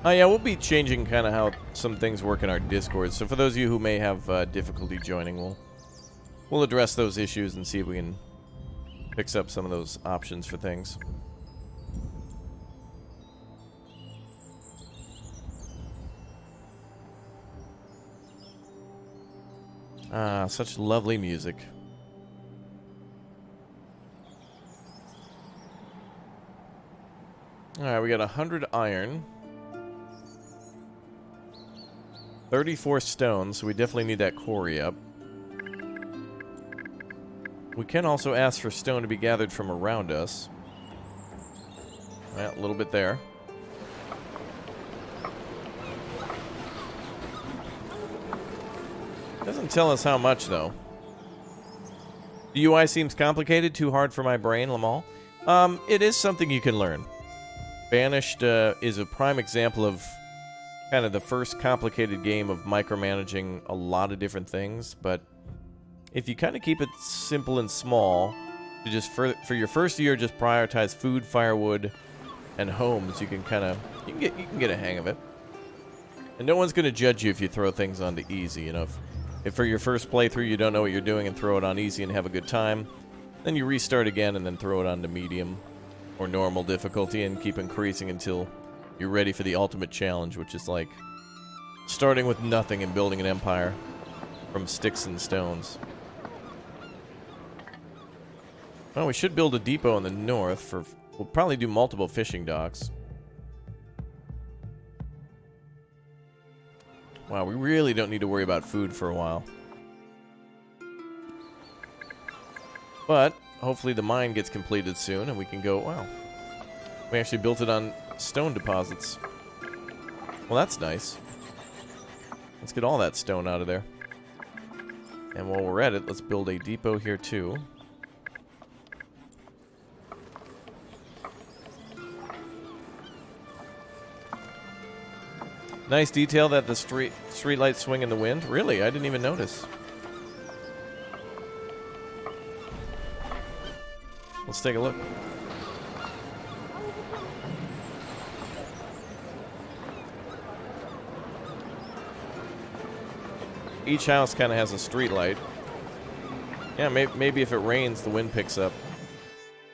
Yeah, we'll be changing kind of how some things work in our Discord. So for those of you who may have difficulty joining, we'll address those issues and see if we can fix up some of those options for things. Ah, such lovely music. Alright, we got 100 iron. 34 stone, so we definitely need that quarry up. We can also ask for stone to be gathered from around us. Well, a little bit there. Doesn't tell us how much, though. The UI seems complicated, too hard for my brain, Lamal. It is something you can learn. Banished is a prime example of kind of the first complicated game of micromanaging a lot of different things, but if you kind of keep it simple and small, to just for your first year, just prioritize food, firewood, and homes, you can get a hang of it. And no one's going to judge you if you throw things onto easy. You know, if for your first playthrough you don't know what you're doing and throw it on easy and have a good time, then you restart again and then throw it onto medium or normal difficulty and keep increasing until you're ready for the ultimate challenge, which is like starting with nothing and building an empire from sticks and stones. Well, we should build a depot in the north we'll probably do multiple fishing docks. Wow, we really don't need to worry about food for a while. But hopefully the mine gets completed soon and we can go, wow. We actually built it on stone deposits. Well, that's nice. Let's get all that stone out of there. And while we're at it, let's build a depot here too. Nice detail that the street lights swing in the wind. Really? I didn't even notice. Let's take a look. Each house kind of has a street light. Yeah, maybe if it rains, the wind picks up.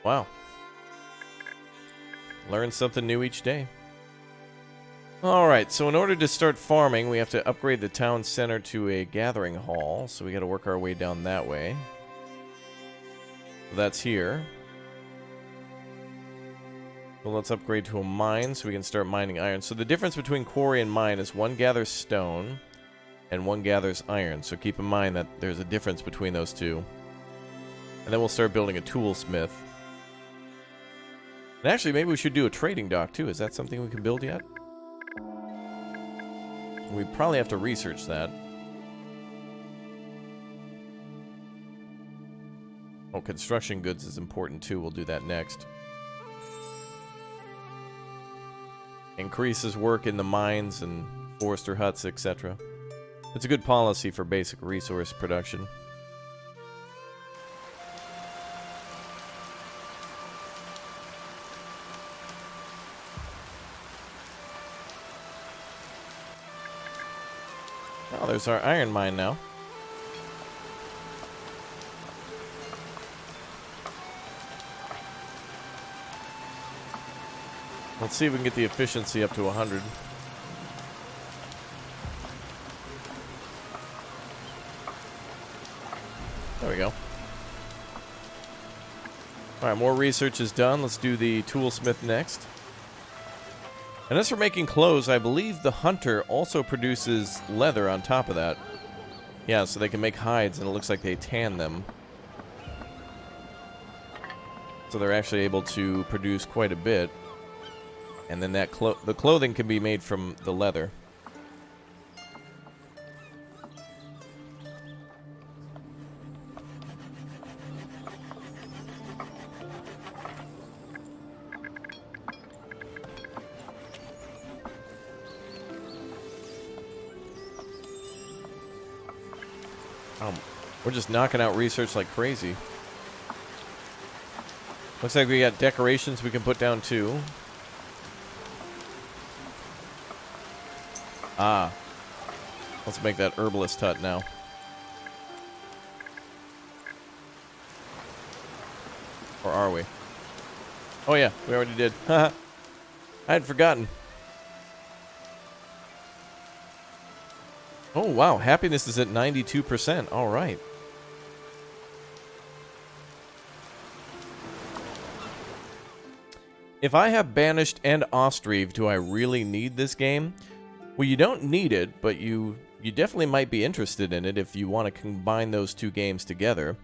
Wow. Learn something new each day. Alright, so in order to start farming, we have to upgrade the town center to a gathering hall. So we got to work our way down that way. So that's here. So let's upgrade to a mine so we can start mining iron. So the difference between quarry and mine is one gathers stone and one gathers iron. So keep in mind that there's a difference between those two. And then we'll start building a toolsmith. And actually, maybe we should do a trading dock too. Is that something we can build yet? We probably have to research that. Oh, construction goods is important too. We'll do that next. Increases work in the mines and forester huts, etc. It's a good policy for basic resource production. Oh, there's our iron mine now. Let's see if we can get the efficiency up to 100. There we go. Alright, more research is done. Let's do the toolsmith next. And as for making clothes, I believe the hunter also produces leather on top of that. Yeah, so they can make hides, and it looks like they tan them. So they're actually able to produce quite a bit. And then that the clothing can be made from the leather. We're just knocking out research like crazy. Looks like we got decorations we can put down too. Ah. Let's make that herbalist hut now. Or are we? Oh yeah, we already did. Haha. I had forgotten. Oh wow, happiness is at 92%. All right. If I have Banished and Ostriv, do I really need this game? Well, you don't need it, but you definitely might be interested in it if you want to combine those two games together.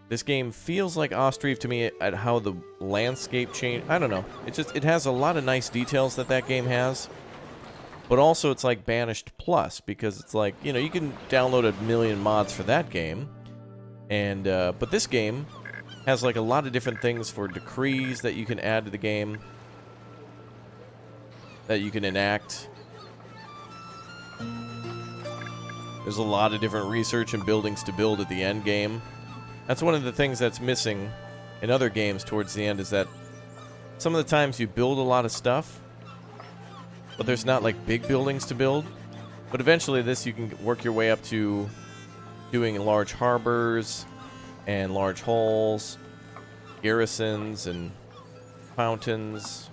This game feels like Ostriv to me at how the landscape changed. I don't know. It has a lot of nice details that game has. But also it's like Banished Plus, because it's like, you know, you can download a million mods for that game. And, but this game has like a lot of different things for decrees that you can add to the game. That you can enact. There's a lot of different research and buildings to build at the end game. That's one of the things that's missing in other games towards the end, is that some of the times you build a lot of stuff, but there's not like big buildings to build. But eventually this you can work your way up to doing large harbors and large halls, garrisons and fountains.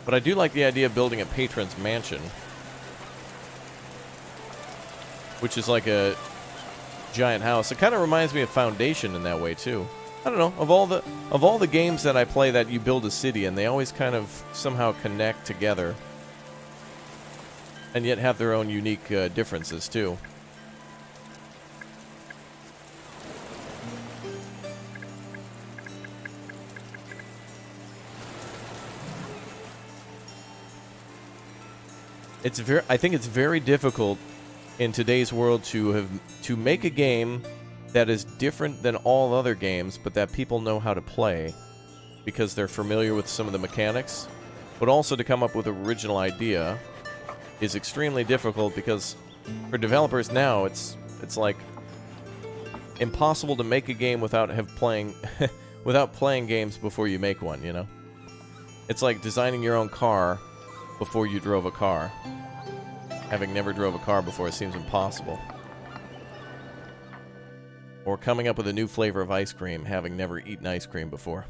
But I do like the idea of building a patron's mansion, which is like a giant house. It kind of reminds me of Foundation in that way too. I don't know, of all the games that I play that you build a city, and they always kind of somehow connect together, and yet have their own unique differences too. I think it's very difficult in today's world to make a game that is different than all other games, but that people know how to play because they're familiar with some of the mechanics. But also to come up with an original idea is extremely difficult, because for developers now it's like impossible to make a game without playing games before you make one, you know? It's like designing your own car before you drove a car. Having never drove a car before, it seems impossible. Or coming up with a new flavor of ice cream, having never eaten ice cream before.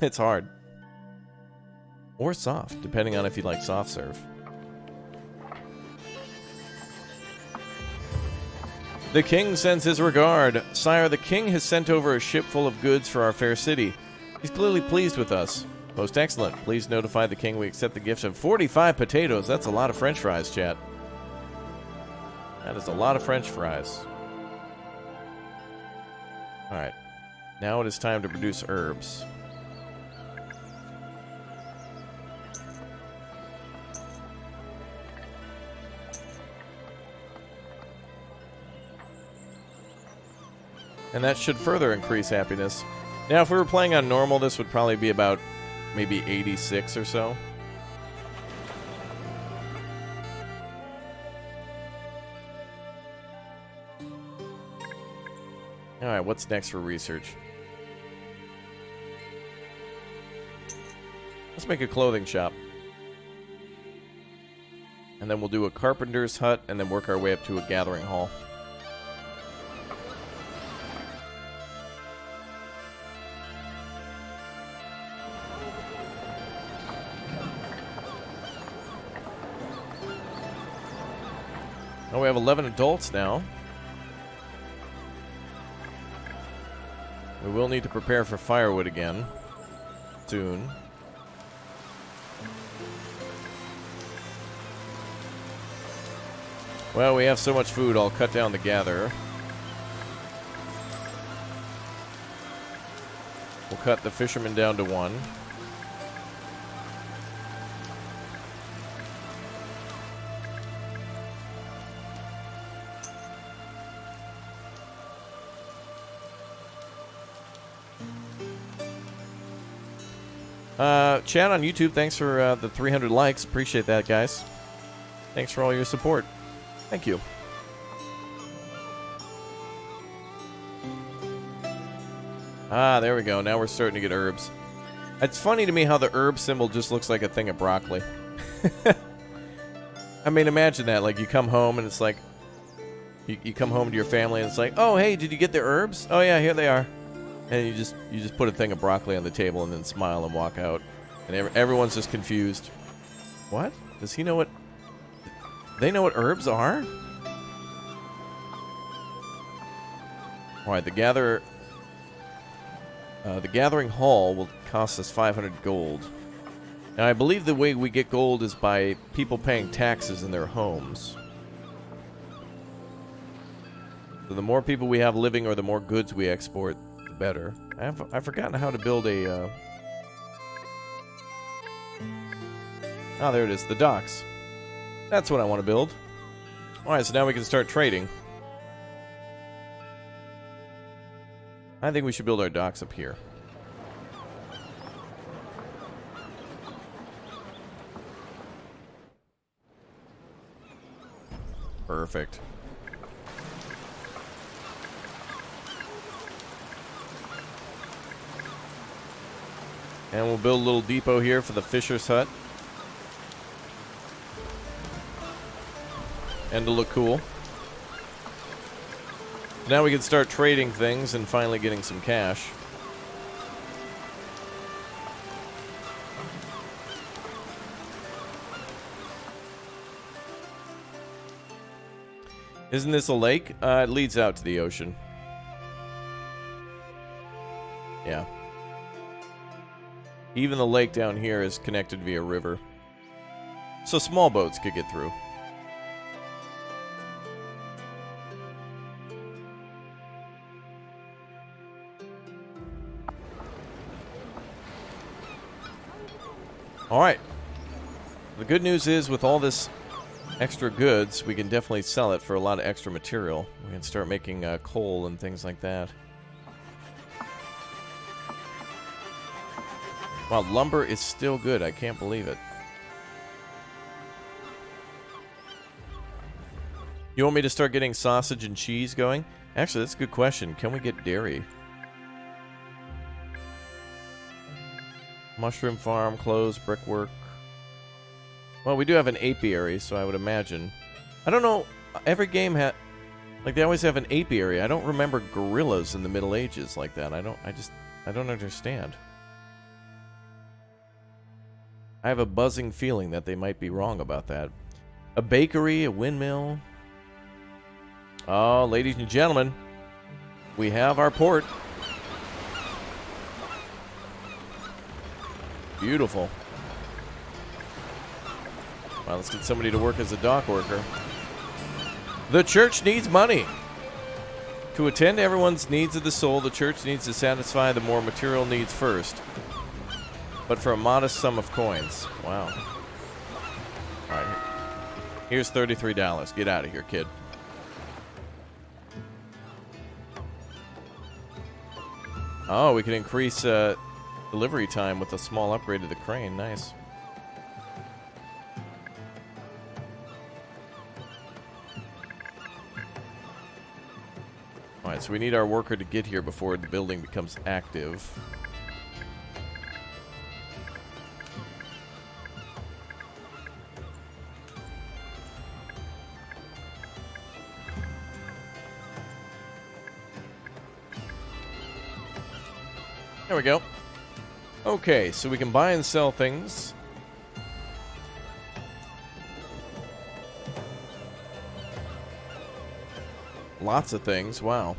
It's hard. Or soft, depending on if you like soft serve. The king sends his regard. Sire, the king has sent over a ship full of goods for our fair city. He's clearly pleased with us. Most excellent. Please notify the king we accept the gift of 45 potatoes. That's a lot of French fries, chat. That is a lot of French fries. Alright. Now it is time to produce herbs. And that should further increase happiness. Now, if we were playing on normal, this would probably be about maybe 86 or so. Alright, what's next for research? Let's make a clothing shop. And then we'll do a carpenter's hut, and then work our way up to a gathering hall. Oh, we have 11 adults now. We will need to prepare for firewood again soon. Well, we have so much food, I'll cut down the gatherer. We'll cut the fisherman down to 1. Chat on YouTube, thanks for the 300 likes. Appreciate that, guys. Thanks for all your support. Thank you. Ah, there we go. Now we're starting to get herbs. It's funny to me how the herb symbol just looks like a thing of broccoli. I mean, imagine that. Like, you come home and it's like... You come home to your family and it's like, oh, hey, did you get the herbs? Oh, yeah, here they are. And you just put a thing of broccoli on the table and then smile and walk out. And everyone's just confused. What? Does he know what... They know what herbs are? Alright, the gathering hall will cost us 500 gold. Now, I believe the way we get gold is by people paying taxes in their homes. So the more people we have living or the more goods we export, the better. I've forgotten how to build a... Oh, there it is, the docks. That's what I want to build. Alright, so now we can start trading. I think we should build our docks up here. Perfect. And we'll build a little depot here for the fisher's hut. And to look cool. Now we can start trading things and finally getting some cash. Isn't this a lake? It leads out to the ocean. Yeah. Even the lake down here is connected via river. So small boats could get through. Alright. The good news is, with all this extra goods, we can definitely sell it for a lot of extra material. We can start making coal and things like that. Wow, lumber is still good. I can't believe it. You want me to start getting sausage and cheese going? Actually, that's a good question. Can we get dairy? Mushroom farm, clothes, brickwork. Well, we do have an apiary, so I would imagine. I don't know. Every game had... Like, they always have an apiary. I don't remember gorillas in the Middle Ages like that. I don't understand. I have a buzzing feeling that they might be wrong about that. A bakery, a windmill. Oh, ladies and gentlemen, we have our port. Beautiful. Well, let's get somebody to work as a dock worker. The church needs money. To attend to everyone's needs of the soul, the church needs to satisfy the more material needs first. But for a modest sum of coins. Wow. Alright. Here's $33. Get out of here, kid. Oh, we can increase delivery time with a small upgrade to the crane. Nice. Alright, so we need our worker to get here before the building becomes active. There we go. Okay, so we can buy and sell things. Lots of things, wow.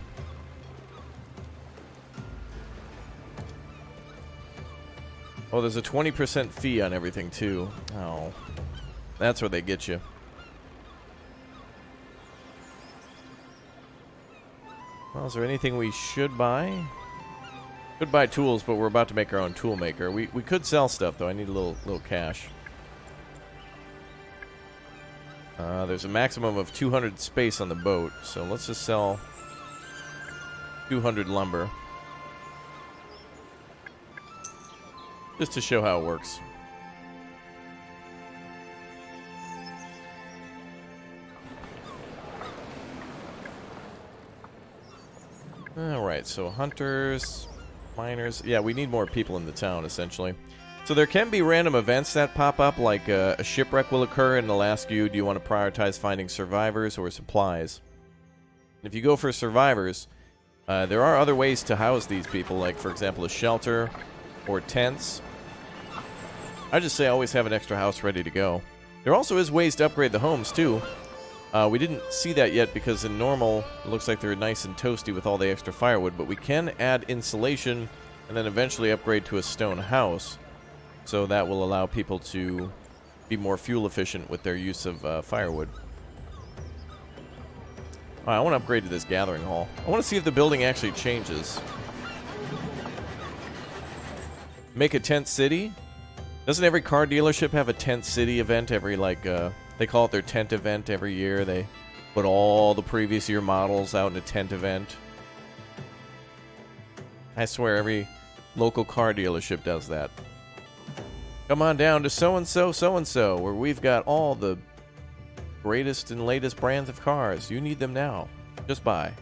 Oh, there's a 20% fee on everything, too. Oh. That's where they get you. Well, is there anything we should buy? Could buy tools, but we're about to make our own tool maker. We could sell stuff, though. I need a little cash. There's a maximum of 200 space on the boat, so let's just sell 200 lumber. Just to show how it works. Alright, so hunters, miners. Yeah, we need more people in the town, essentially. So there can be random events that pop up, like a shipwreck will occur, and it'll ask you, do you want to prioritize finding survivors or supplies? If you go for survivors, there are other ways to house these people, like, for example, a shelter or tents. I just say always have an extra house ready to go. There also is ways to upgrade the homes, too. We didn't see that yet because in normal, it looks like they're nice and toasty with all the extra firewood, but we can add insulation and then eventually upgrade to a stone house. So that will allow people to be more fuel efficient with their use of firewood. I want to upgrade to this gathering hall. I want to see if the building actually changes. Make a tent city? Doesn't every car dealership have a tent city event every, like, they call it their tent event every year. They put all the previous year models out in a tent event. I swear every local car dealership does that. Come on down to so-and-so, so-and-so, where we've got all the greatest and latest brands of cars. You need them now. Just buy.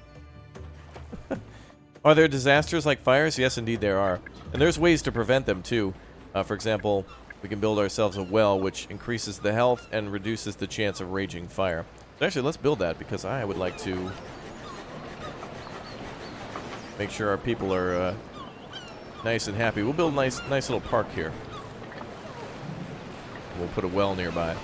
Are there disasters like fires? Yes, indeed there are. And there's ways to prevent them, too. For example, we can build ourselves a well, which increases the health and reduces the chance of raging fire. So actually, let's build that, because I would like to make sure our people are nice and happy. We'll build a nice little park here. We'll put a well nearby.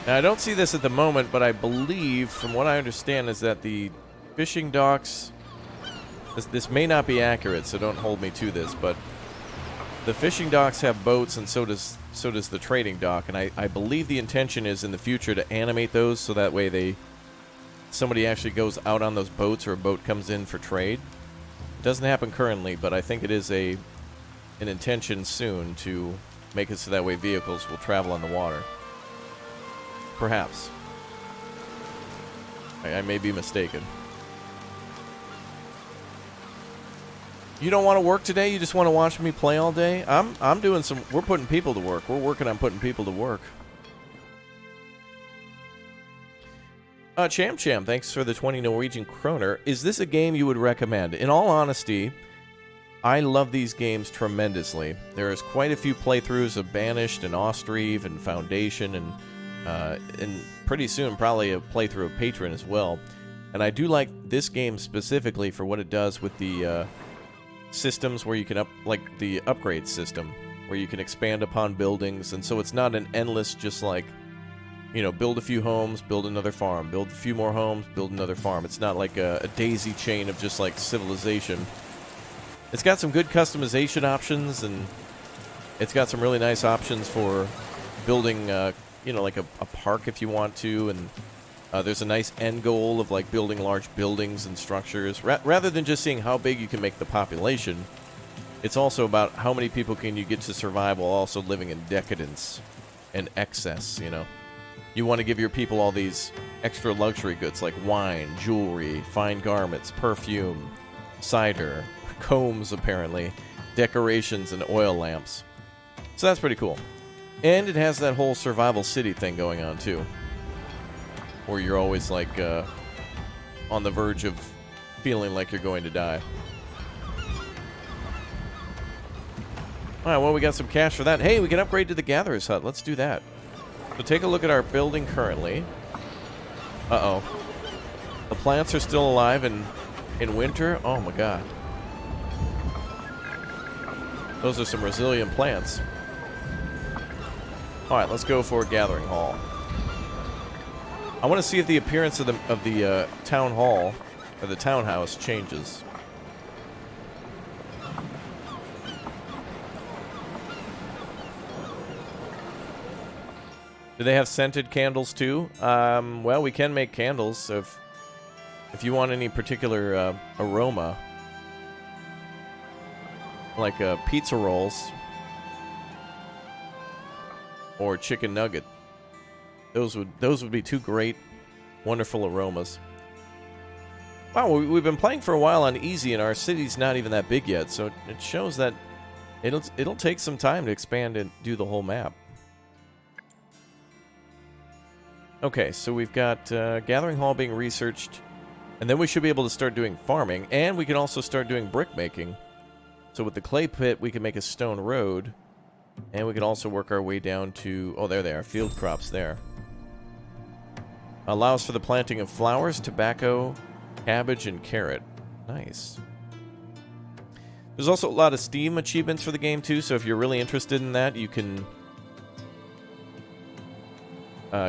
Now, I don't see this at the moment, but I believe, from what I understand, is that the fishing docks... This may not be accurate, so don't hold me to this, but the fishing docks have boats, and so does the trading dock, and I believe the intention is in the future to animate those, so that way somebody actually goes out on those boats, or a boat comes in for trade. It doesn't happen currently, but I think it is an intention soon to make it so that way vehicles will travel on the water. Perhaps. I may be mistaken. You don't want to work today? You just want to watch me play all day? I'm doing some... We're putting people to work. We're working on putting people to work. Cham, thanks for the 20 Norwegian kroner. Is this a game you would recommend? In all honesty, I love these games tremendously. There's quite a few playthroughs of Banished and Ostriv and Foundation and pretty soon probably a playthrough of Patron as well. And I do like this game specifically for what it does with the systems where you can like the upgrade system, where you can expand upon buildings, and so it's not an endless just like, you know, build a few homes, build another farm, build a few more homes, build another farm. It's not like a daisy chain of just like civilization. It's got some good customization options, and it's got some really nice options for building, you know, like a park if you want to, and there's a nice end goal of like building large buildings and structures. Rather than just seeing how big you can make the population, it's also about how many people can you get to survive while also living in decadence and excess, you know. You want to give your people all these extra luxury goods like wine, jewelry, fine garments, perfume, cider, combs apparently, decorations, and oil lamps. So that's pretty cool. And it has that whole survival city thing going on too, where you're always like on the verge of feeling like you're going to die. Alright, well, we got some cash for that. Hey, we can upgrade to the Gatherer's Hut. Let's do that. So take a look at our building currently. Uh-oh. The plants are still alive in winter? Oh my god. Those are some resilient plants. Alright, let's go for a gathering hall. I want to see if the appearance of the town hall or the townhouse changes. Do they have scented candles too? Well, we can make candles, so if you want any particular aroma, like pizza rolls or chicken nugget, those would be two great, wonderful aromas. Wow, we've been playing for a while on easy, and our city's not even that big yet, so it shows that it'll take some time to expand and do the whole map. Okay, so we've got Gathering Hall being researched, and then we should be able to start doing farming, and we can also start doing brick making. So with the clay pit, we can make a stone road, and we can also work our way down to... Oh, there they are, field crops there. Allows for the planting of flowers, tobacco, cabbage, and carrot. Nice. There's also a lot of Steam achievements for the game, too, so if you're really interested in that, you can...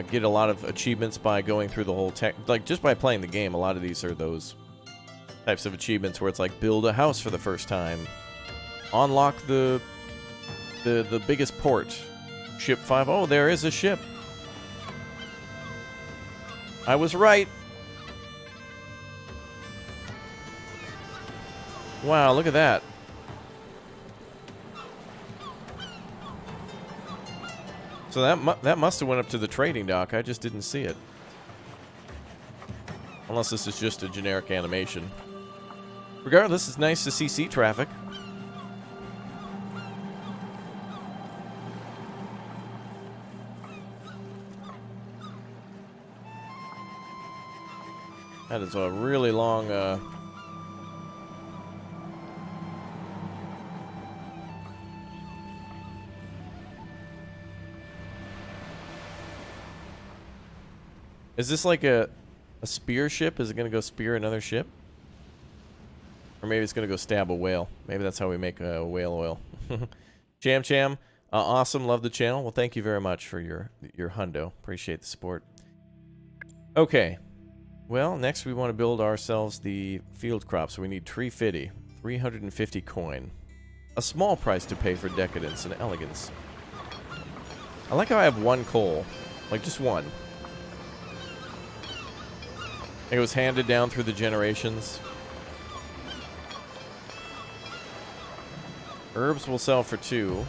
get a lot of achievements by going through the whole like just by playing the game. A lot of these are those types of achievements where it's like build a house for the first time, unlock the biggest port, ship 5. Oh, there is a ship. I was right. Wow, look at that. So that must have went up to the trading dock. I just didn't see it. Unless this is just a generic animation. Regardless, it's nice to see sea traffic. That is a really long... Is this like a spear ship? Is it going to go spear another ship? Or maybe it's going to go stab a whale. Maybe that's how we make whale oil. Cham, awesome. Love the channel. Well, thank you very much for your hundo. Appreciate the support. Okay. Well, next we want to build ourselves the field crop. So we need tree fitty. 350 coin. A small price to pay for decadence and elegance. I like how I have one coal. Like, just one. It was handed down through the generations. Herbs will sell for 2.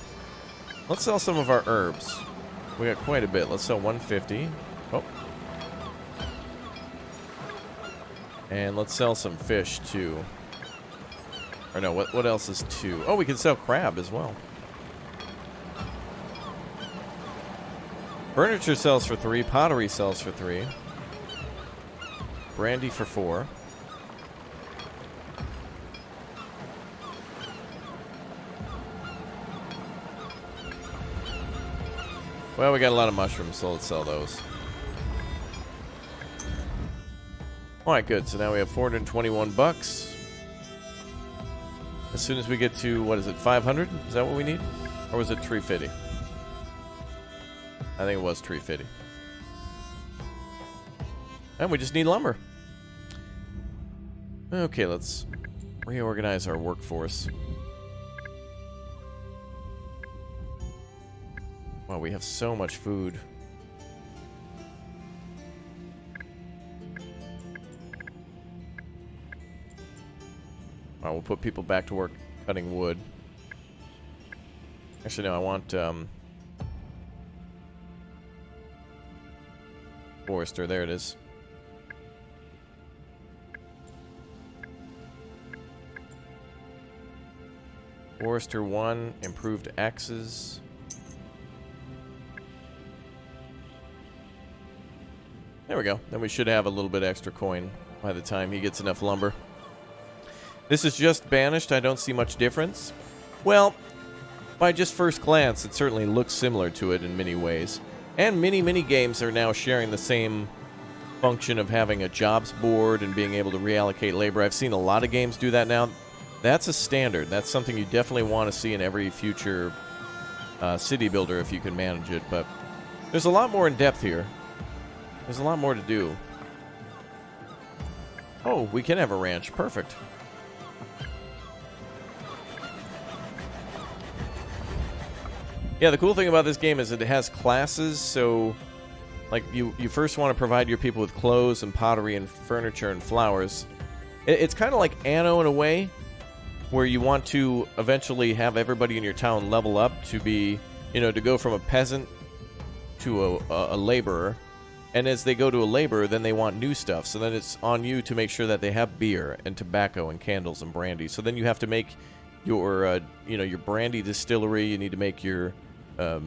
Let's sell some of our herbs. We got quite a bit. Let's sell 150. Oh. And let's sell some fish, too. Or no, what else is 2? Oh, we can sell crab as well. Furniture sells for 3. Pottery sells for 3. Brandy for 4. Well, we got a lot of mushrooms, so let's sell those. Alright, good. So now we have 421 bucks. As soon as we get to, what is it, 500? Is that what we need? Or was it 350? I think it was 350. And we just need lumber. Okay, let's reorganize our workforce. Wow, we have so much food. Wow, we'll put people back to work cutting wood. Actually, no, I want, Forester, there it is. Forester 1, improved axes. There we go. Then we should have a little bit extra coin by the time he gets enough lumber. This is just Banished. I don't see much difference. Well, by just first glance, it certainly looks similar to it in many ways. And many games are now sharing the same function of having a jobs board and being able to reallocate labor. I've seen a lot of games do that now. That's a standard. That's something you definitely want to see in every future city builder if you can manage it. But there's a lot more in depth here. There's a lot more to do. Oh, we can have a ranch. Perfect. Yeah, the cool thing about this game is that it has classes, so like you first want to provide your people with clothes and pottery and furniture and flowers. It's kind of like Anno in a way, where you want to eventually have everybody in your town level up to be, you know, to go from a peasant to a laborer. And as they go to a laborer, then they want new stuff. So then it's on you to make sure that they have beer and tobacco and candles and brandy. So then you have to make your, you know, your brandy distillery. You need to make your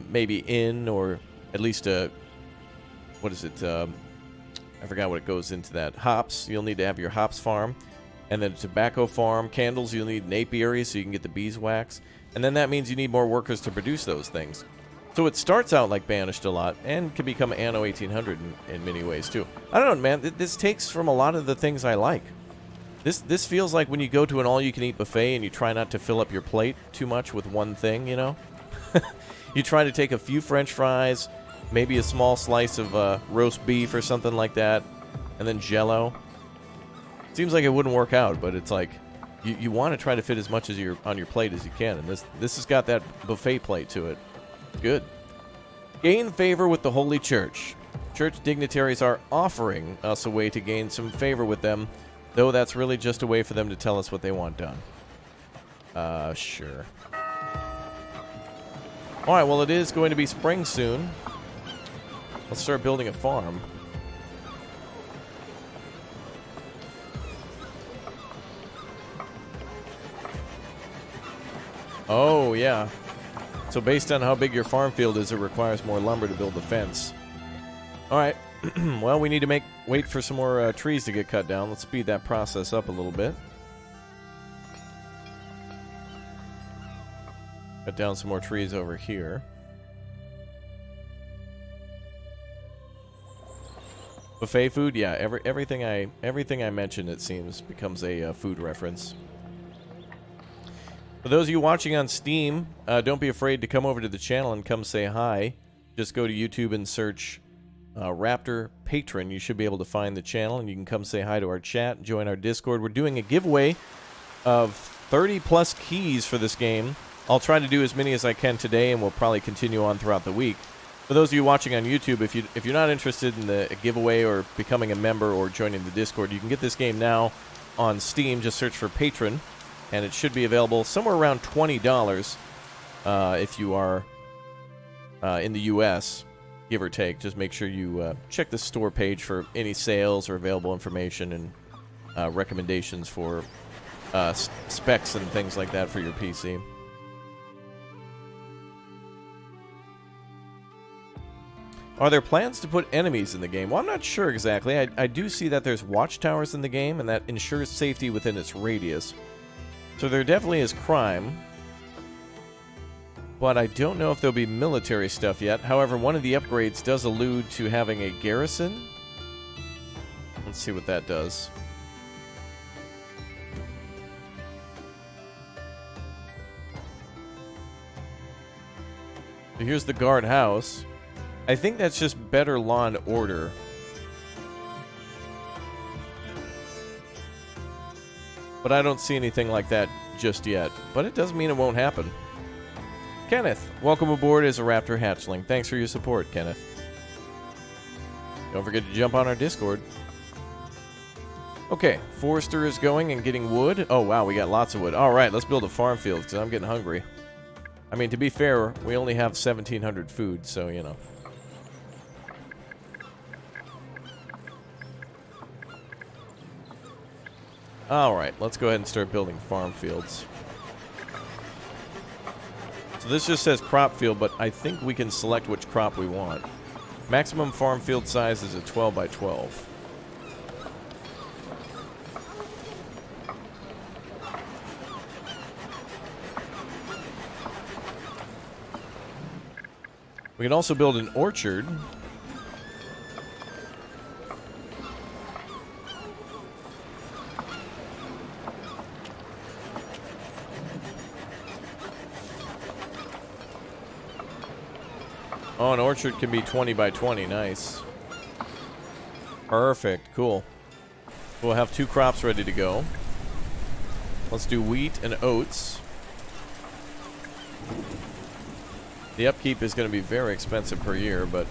maybe inn, or at least what is it? I forgot what it goes into that. Hops. You'll need to have your hops farm. And then a tobacco farm. Candles, you'll need an apiary so you can get the beeswax. And then that means you need more workers to produce those things. So it starts out like Banished a lot, and can become Anno 1800 in many ways, too. I don't know, man. This takes from a lot of the things I like. This feels like when you go to an all-you-can-eat buffet and you try not to fill up your plate too much with one thing, you know? You try to take a few French fries, maybe a small slice of roast beef or something like that, and then Jell-O. Seems like it wouldn't work out, but it's like you want to try to fit as much as on your plate as you can, and this has got that buffet plate to it. Good. Gain favor with the Holy Church. Church dignitaries are offering us a way to gain some favor with them, though that's really just a way for them to tell us what they want done. Sure. Alright, well, it is going to be spring soon. Let's start building a farm. Oh, yeah. So based on how big your farm field is, it requires more lumber to build the fence. Alright. Well, we need to wait for some more trees to get cut down. Let's speed that process up a little bit. Cut down some more trees over here. Buffet food? Yeah, everything I mentioned, it seems, becomes a food reference. For those of you watching on Steam, don't be afraid to come over to the channel and come say hi. Just go to YouTube and search Raptor Patron. You should be able to find the channel, and you can come say hi to our chat, join our Discord. We're doing a giveaway of 30-plus keys for this game. I'll try to do as many as I can today, and we'll probably continue on throughout the week. For those of you watching on YouTube, if you're not interested in the giveaway or becoming a member or joining the Discord, you can get this game now on Steam. Just search for Patron. And it should be available somewhere around $20 if you are in the U.S., give or take. Just make sure you check the store page for any sales or available information and recommendations for specs and things like that for your PC. Are there plans to put enemies in the game? Well, I'm not sure exactly. I do see that there's watchtowers in the game, and that ensures safety within its radius. So there definitely is crime, but I don't know if there'll be military stuff yet. However, one of the upgrades does allude to having a garrison. Let's see what that does. So here's the guard house. I think that's just better law and order. But I don't see anything like that just yet. But it doesn't mean it won't happen. Kenneth, welcome aboard as a Raptor hatchling. Thanks for your support, Kenneth. Don't forget to jump on our Discord. Okay, Forester is going and getting wood. Oh, wow, we got lots of wood. All right, let's build a farm field because I'm getting hungry. I mean, to be fair, we only have 1,700 food, so, you know. Alright, let's go ahead and start building farm fields. So this just says crop field, but I think we can select which crop we want. Maximum farm field size is a 12 by 12. We can also build an orchard. Oh, an orchard can be 20 by 20. Nice. Perfect. Cool. We'll have 2 crops ready to go. Let's do wheat and oats. The upkeep is going to be very expensive per year, but...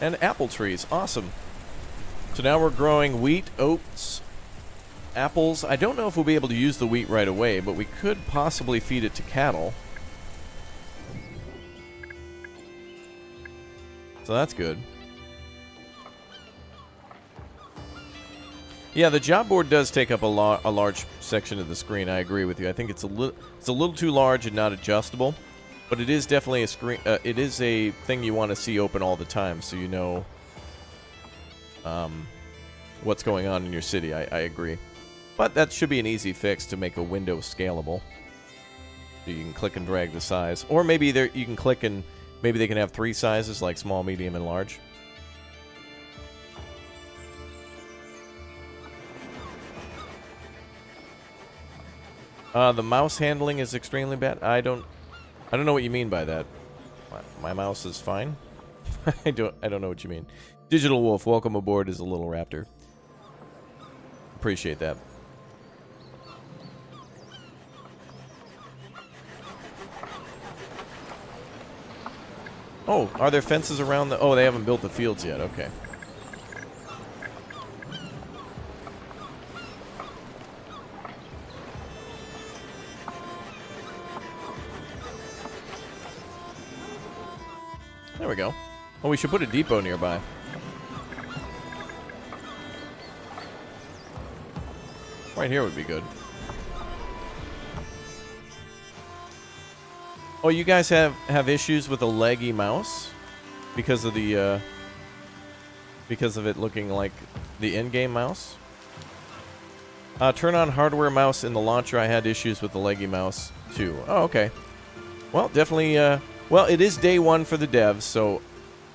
And apple trees. Awesome. So now we're growing wheat, oats, apples. I don't know if we'll be able to use the wheat right away, but we could possibly feed it to cattle. So that's good. Yeah, the job board does take up a large section of the screen. I agree with you. I think it's a little too large and not adjustable, but it is definitely a screen. It is a thing you want to see open all the time, so you know what's going on in your city. I agree, but that should be an easy fix to make a window scalable. So you can click and drag the size, or maybe you can click and maybe they can have 3 sizes, like small, medium, and large. The mouse handling is extremely bad. I don't know what you mean by that. My mouse is fine. I don't know what you mean. Digital Wolf, welcome aboard as a little raptor. Appreciate that. Oh, are there fences around the... Oh, they haven't built the fields yet. Okay. There we go. Oh, we should put a depot nearby. Right here would be good. Oh, you guys have issues with a laggy mouse because of the because of it looking like the in-game mouse? Turn on hardware mouse in the launcher. I had issues with the laggy mouse too. Oh, okay. Well, definitely. Well, it is day 1 for the devs, so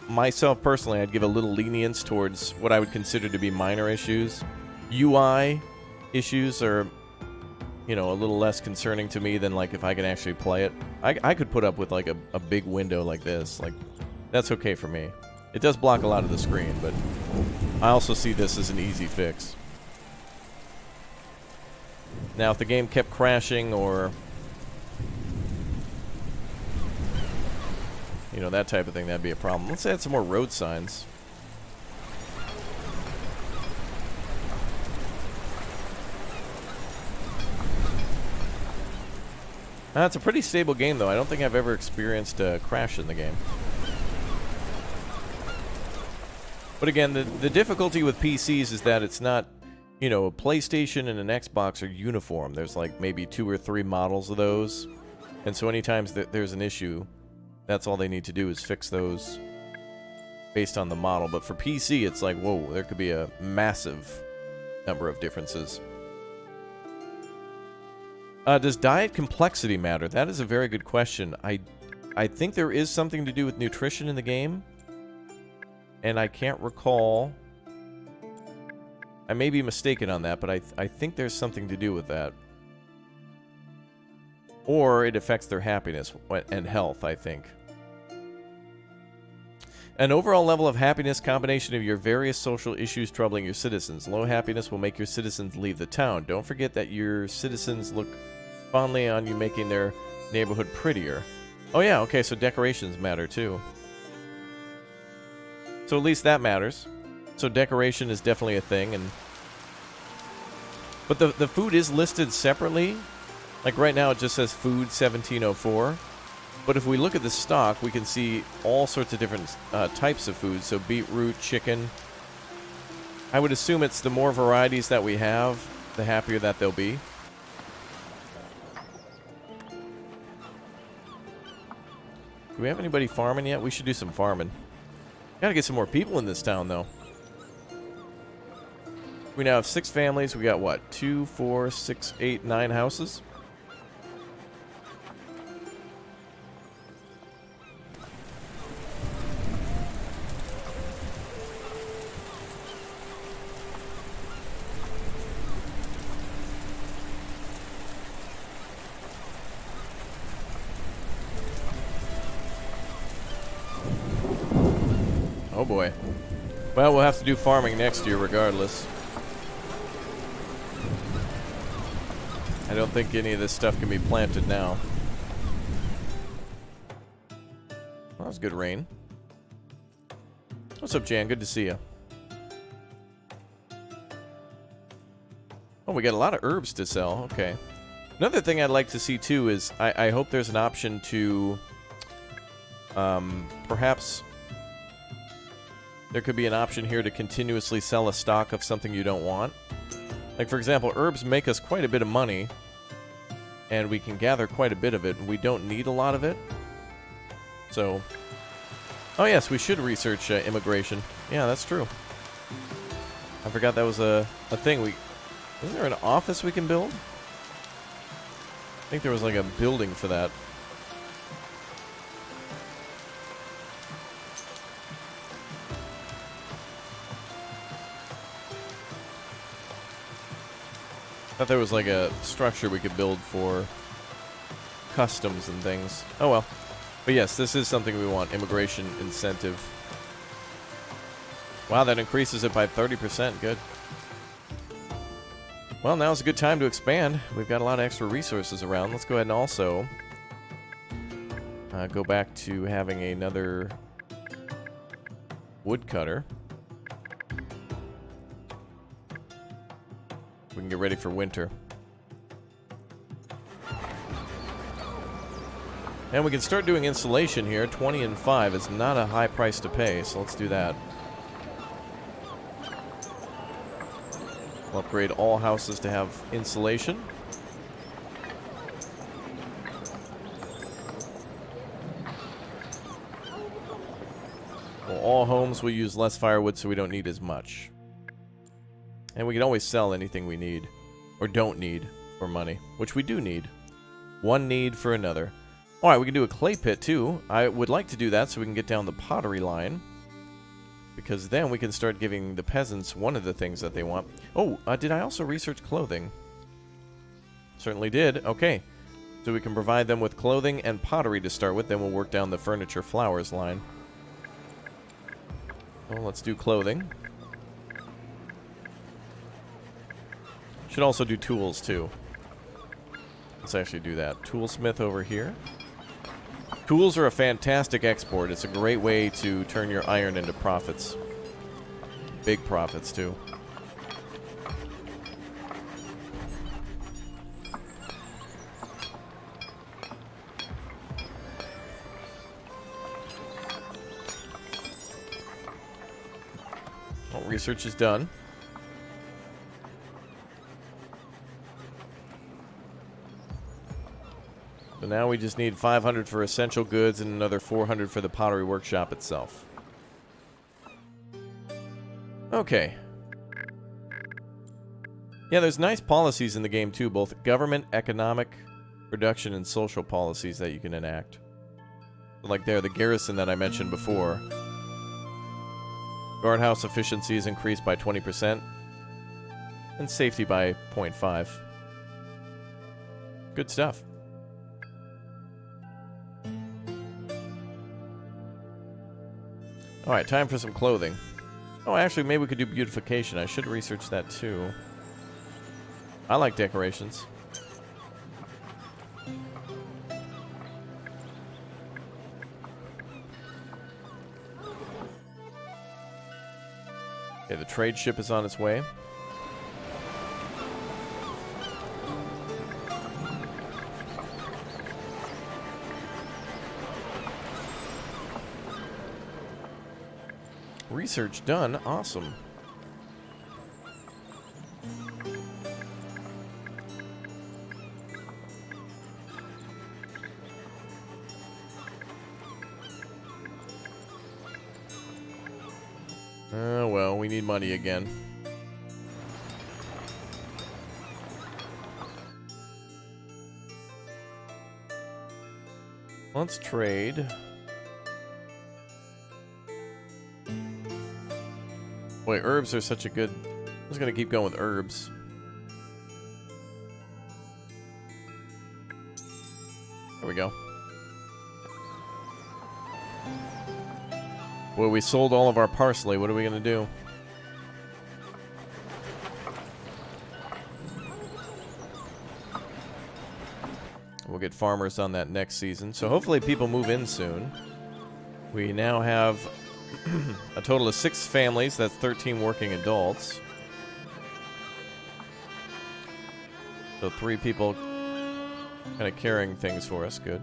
myself personally, I'd give a little lenience towards what I would consider to be minor issues. UI issues are, you know, a little less concerning to me than, like, if I can actually play it. I could put up with, like, a big window like this. Like, that's okay for me. It does block a lot of the screen, but I also see this as an easy fix. Now, if the game kept crashing or... you know, that type of thing, that'd be a problem. Let's add some more road signs. It's a pretty stable game, though. I don't think I've ever experienced a crash in the game. But again, the difficulty with PCs is that it's not, you know, a PlayStation and an Xbox are uniform. There's like maybe 2 or 3 models of those. And so anytime there's an issue, that's all they need to do is fix those based on the model. But for PC, it's like, whoa, there could be a massive number of differences. Does diet complexity matter? That is a very good question. I think there is something to do with nutrition in the game. And I can't recall. I may be mistaken on that, but I think there's something to do with that. Or it affects their happiness and health, I think. An overall level of happiness combination of your various social issues troubling your citizens. Low happiness will make your citizens leave the town. Don't forget that your citizens look fondly on you, making their neighborhood prettier. Oh yeah, okay, so decorations matter too. So at least that matters. So decoration is definitely a thing, and but the food is listed separately. Like right now it just says food 1704. But if we look at the stock, we can see all sorts of different types of food. So beetroot, chicken. I would assume it's the more varieties that we have, the happier that they'll be. Do we have anybody farming yet? We should do some farming. Gotta get some more people in this town, though. We now have 6 families. We got, what, 2, 4, 6, 8, 9 houses? Oh boy. Well, we'll have to do farming next year regardless. I don't think any of this stuff can be planted now. Well, that was good rain. What's up, Jan? Good to see you. Oh, we got a lot of herbs to sell. Okay. Another thing I'd like to see, too, is I hope there's an option to... perhaps... there could be an option here to continuously sell a stock of something you don't want. Like, for example, herbs make us quite a bit of money. And we can gather quite a bit of it, and we don't need a lot of it. So... oh, yes, we should research immigration. Yeah, that's true. I forgot that was a thing. Isn't there an office we can build? I think there was like a building for that. I thought there was like a structure we could build for customs and things. Oh well. But yes, this is something we want. Immigration incentive. Wow, that increases it by 30%. Good. Well, now's a good time to expand. We've got a lot of extra resources around. Let's go ahead and also go back to having another woodcutter. We can get ready for winter. And we can start doing insulation here. 20 and 5 is not a high price to pay, so let's do that. We'll upgrade all houses to have insulation. Well, all homes will use less firewood, so we don't need as much. And we can always sell anything we need, or don't need, for money, which we do need. One need for another. Alright, we can do a clay pit, too. I would like to do that so we can get down the pottery line. Because then we can start giving the peasants one of the things that they want. Oh, did I also research clothing? Certainly did. Okay. So we can provide them with clothing and pottery to start with. Then we'll work down the furniture flowers line. Well, let's do clothing. Should also do tools, too. Let's actually do that. Toolsmith over here. Tools are a fantastic export. It's a great way to turn your iron into profits. Big profits, too. Well, research is done. So now we just need 500 for essential goods and another 400 for the Pottery Workshop itself. Okay. Yeah, there's nice policies in the game too, both government, economic, production, and social policies that you can enact. Like there, the garrison that I mentioned before. Guardhouse efficiency is increased by 20%, and safety by 0.5. Good stuff. Alright, time for some clothing. Oh, actually, maybe we could do beautification. I should research that, too. I like decorations. Okay, the trade ship is on its way. Research done. Awesome. Well, we need money again. Let's trade. Boy, herbs are such a good... I'm just gonna keep going with herbs. There we go. Well, we sold all of our parsley. What are we going to do? We'll get farmers on that next season. So hopefully people move in soon. We now have a total of 6 families. That's 13 working adults. So 3 people kind of carrying things for us. Good.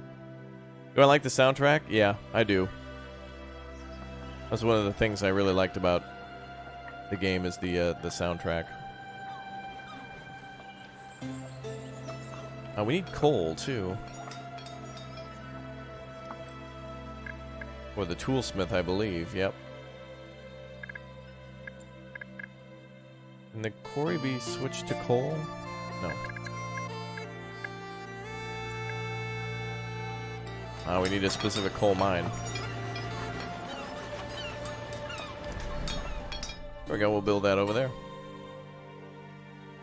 Do I like the soundtrack? Yeah, I do. That's one of the things I really liked about the game is the soundtrack. We need coal, too. Or the toolsmith, I believe. Yep. Can the quarry be switched to coal? No. We need a specific coal mine. There we go, we'll build that over there.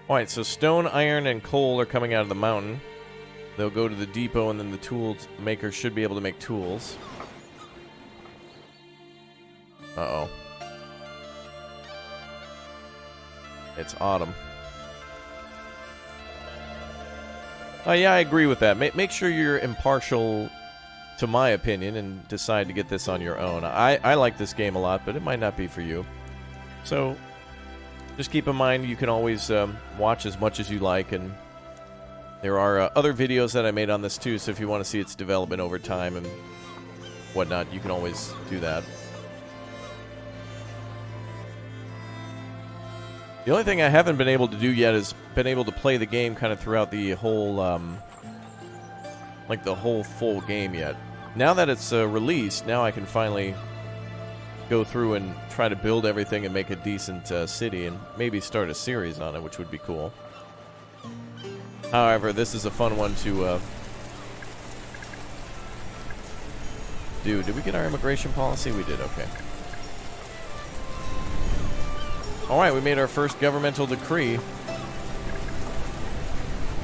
Alright, so stone, iron, and coal are coming out of the mountain. They'll go to the depot, and then the tool maker should be able to make tools. Uh-oh. It's autumn. Oh, yeah, I agree with that. Make sure you're impartial to my opinion and decide to get this on your own. I like this game a lot, but it might not be for you. So, just keep in mind you can always watch as much as you like, and there are other videos that I made on this too, so if you want to see its development over time and whatnot, you can always do that. The only thing I haven't been able to do yet is been able to play the game kind of throughout the whole, like the whole full game yet. Now that it's released, now I can finally go through and try to build everything and make a decent city and maybe start a series on it, which would be cool. However, this is a fun one to do. Did we get our immigration policy? We did, okay. Alright, we made our first governmental decree.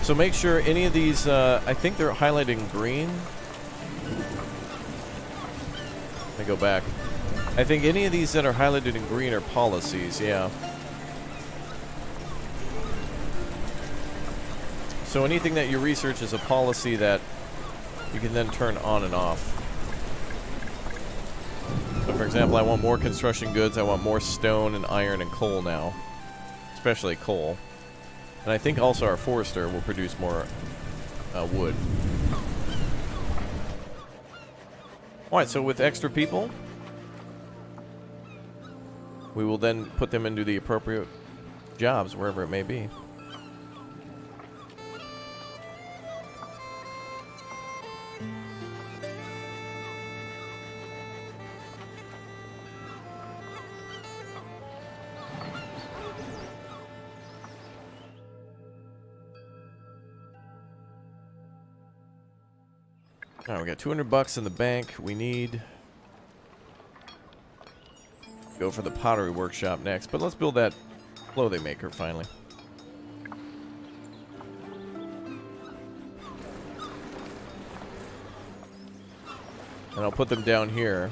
So make sure any of these, I think they're highlighted in green. Let me go back. I think any of these that are highlighted in green are policies, yeah. So anything that you research is a policy that you can then turn on and off. So for example, I want more construction goods, I want more stone and iron and coal now. Especially coal. And I think also our forester will produce more wood. Alright, so with extra people, we will then put them into the appropriate jobs, wherever it may be. Alright, we got 200 bucks in the bank. We need go for the Pottery Workshop next, but let's build that clothing maker finally. And I'll put them down here.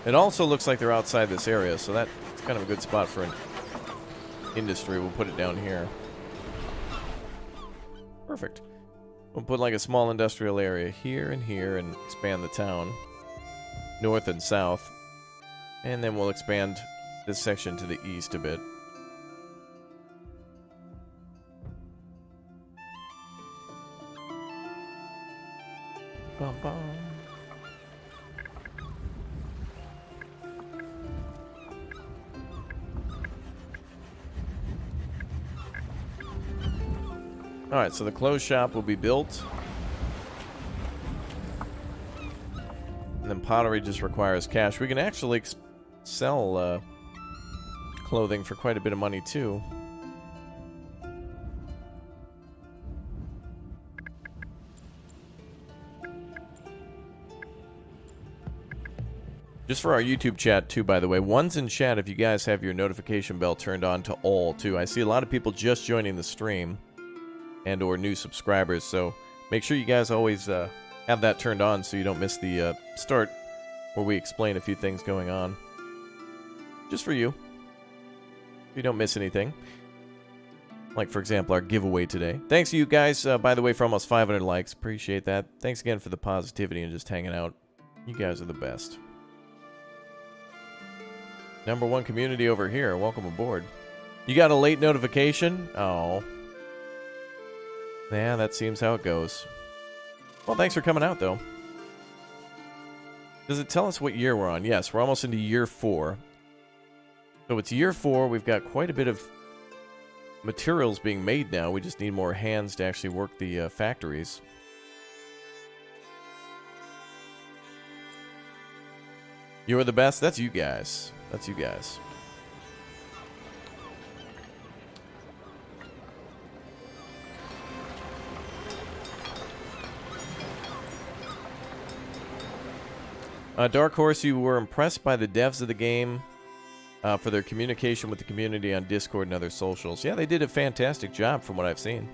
It also looks like they're outside this area, so that's kind of a good spot for an industry. We'll put it down here. Perfect. We'll put like a small industrial area here and here and expand the town north and south. And then we'll expand this section to the east a bit. Bum, bum. Alright, so the clothes shop will be built. And then pottery just requires cash. We can actually sell clothing for quite a bit of money too. Just for our YouTube chat too, by the way, one's in chat if you guys have your notification bell turned on to all too. I see a lot of people just joining the stream and or new subscribers, so make sure you guys always have that turned on so you don't miss the start where we explain a few things going on. Just for you. You don't miss anything. Like, for example, our giveaway today. Thanks to you guys, by the way, for almost 500 likes. Appreciate that. Thanks again for the positivity and just hanging out. You guys are the best. #1 community over here. Welcome aboard. You got a late notification? Oh. Yeah, that seems how it goes. Well, thanks for coming out, though. Does it tell us what year we're on? Yes, we're almost into year 4. So it's year 4. We've got quite a bit of materials being made now. We just need more hands to actually work the factories. You are the best? That's you guys. That's you guys. Dark Horse, you were impressed by the devs of the game for their communication with the community on Discord and other socials. Yeah, they did a fantastic job from what I've seen.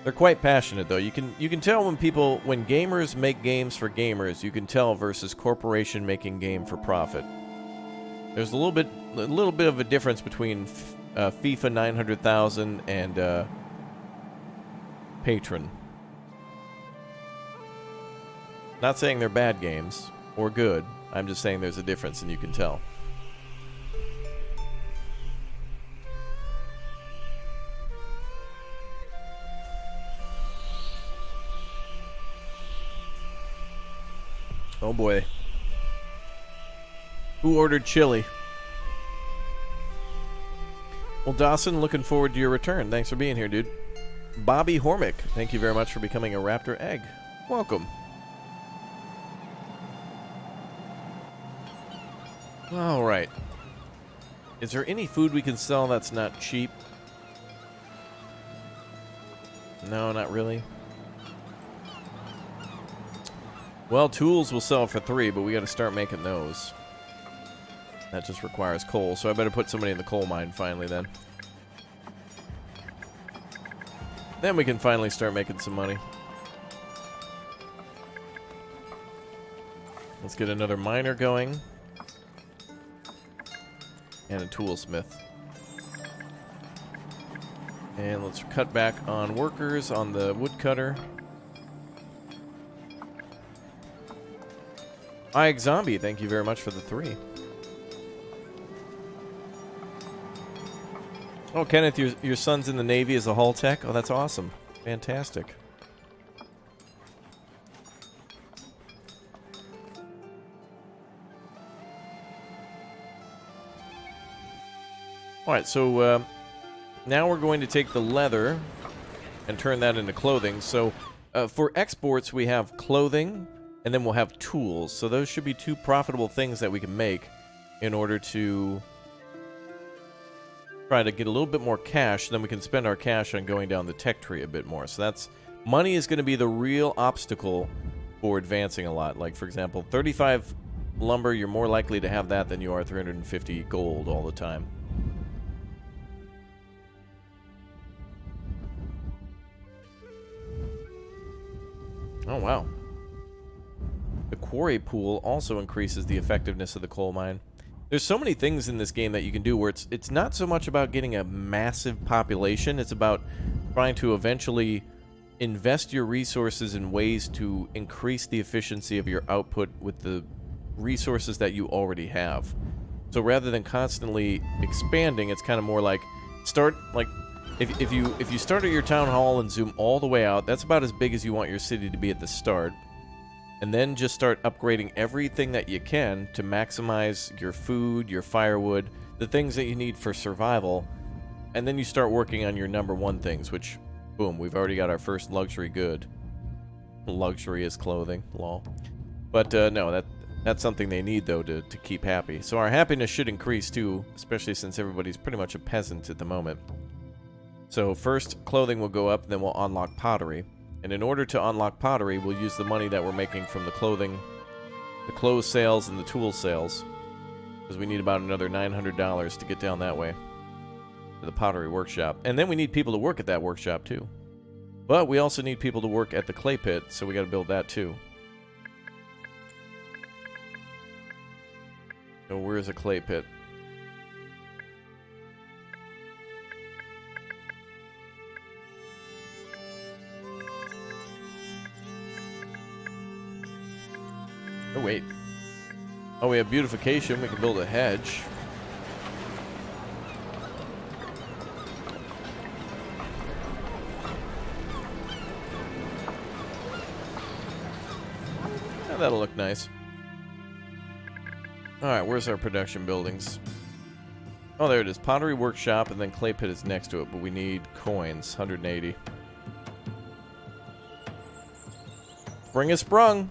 They're quite passionate, though. You can tell when gamers make games for gamers, you can tell versus corporation making game for profit. There's a little bit of a difference between FIFA 900,000 and Patron. Not saying they're bad games or good. I'm just saying there's a difference and you can tell. Oh boy. Who ordered chili? Well, Dawson, looking forward to your return. Thanks for being here, dude. Bobby Hormick, thank you very much for becoming a Raptor Egg. Welcome. All right. Is there any food we can sell that's not cheap? No, not really. Well, tools will sell for 3, but we got to start making those. That just requires coal, so I better put somebody in the coal mine finally then. Then we can finally start making some money. Let's get another miner going. And a toolsmith. And let's cut back on workers on the woodcutter. Ike Zombie, thank you very much for the 3. Oh, Kenneth, your son's in the Navy as a hull tech? Oh, that's awesome. Fantastic. Alright, so now we're going to take the leather and turn that into clothing. So for exports, we have clothing, and then we'll have tools. So those should be 2 profitable things that we can make in order to try to get a little bit more cash. Then we can spend our cash on going down the tech tree a bit more. So that's money is going to be the real obstacle for advancing a lot. Like, for example, 35 lumber, you're more likely to have that than you are 350 gold all the time. Oh, wow. The quarry pool also increases the effectiveness of the coal mine. There's so many things in this game that you can do where it's not so much about getting a massive population, it's about trying to eventually invest your resources in ways to increase the efficiency of your output with the resources that you already have. So rather than constantly expanding, it's kind of more like if you start at your town hall and zoom all the way out, that's about as big as you want your city to be at the start. And then just start upgrading everything that you can to maximize your food, your firewood, the things that you need for survival. And then you start working on your #1 things, which, boom, we've already got our first luxury good. Luxury is clothing, lol. But no, that's something they need, though, to keep happy. So our happiness should increase, too, especially since everybody's pretty much a peasant at the moment. So first, clothing will go up, and then we'll unlock pottery. And in order to unlock pottery, we'll use the money that we're making from the clothing, the clothes sales, and the tool sales. Because we need about another $900 to get down that way to the Pottery Workshop. And then we need people to work at that workshop, too. But we also need people to work at the clay pit, so we got to build that, too. So where's a clay pit? Oh, wait. Oh, we have beautification. We can build a hedge. Yeah, that'll look nice. Alright, where's our production buildings? Oh, there it is. Pottery Workshop, and then clay pit is next to it, but we need coins. 180. Spring is sprung!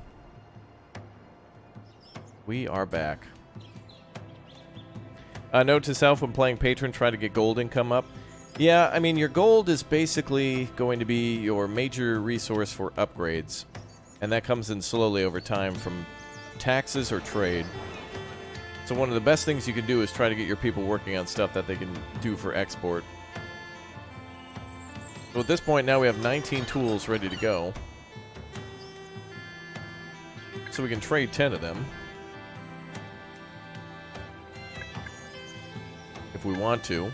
We are back. Note to self, when playing Patron, try to get gold income up. Yeah, I mean, your gold is basically going to be your major resource for upgrades. And that comes in slowly over time from taxes or trade. So one of the best things you can do is try to get your people working on stuff that they can do for export. So at this point now we have 19 tools ready to go. So we can trade 10 of them. If we want to.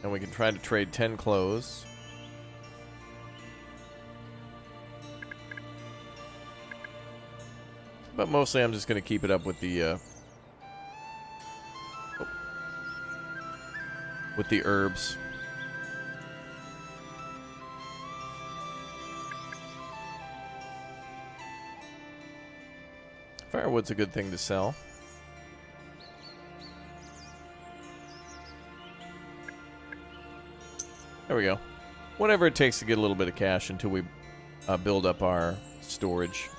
And we can try to trade 10 clothes. But mostly I'm just going to keep it up with the herbs. Firewood's a good thing to sell. There we go. Whatever it takes to get a little bit of cash until we build up our storage.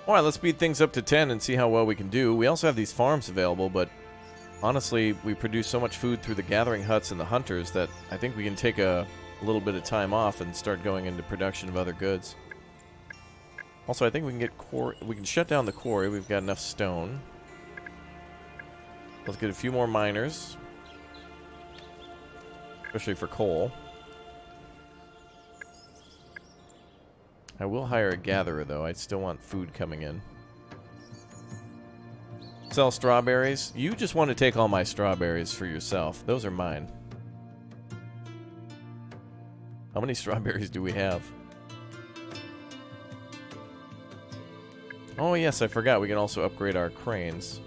Alright, let's speed things up to 10 and see how well we can do. We also have these farms available, but honestly, we produce so much food through the gathering huts and the hunters that I think we can take a little bit of time off and start going into production of other goods. Also, I think we can get we can shut down the quarry. We've got enough stone. Let's get a few more miners, especially for coal. I will hire a gatherer, though. I still want food coming in. Sell strawberries. You just want to take all my strawberries for yourself. Those are mine. How many strawberries do we have? Oh, yes, I forgot. We can also upgrade our cranes.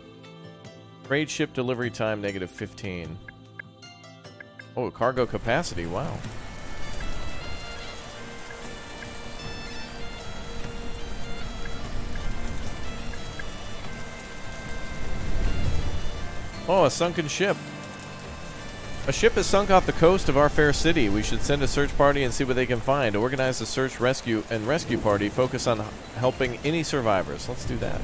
Trade ship delivery time, -15. Oh, cargo capacity. Wow. Oh, a sunken ship. A ship has sunk off the coast of our fair city. We should send a search party and see what they can find. Organize a search, rescue party. Focus on helping any survivors. Let's do that.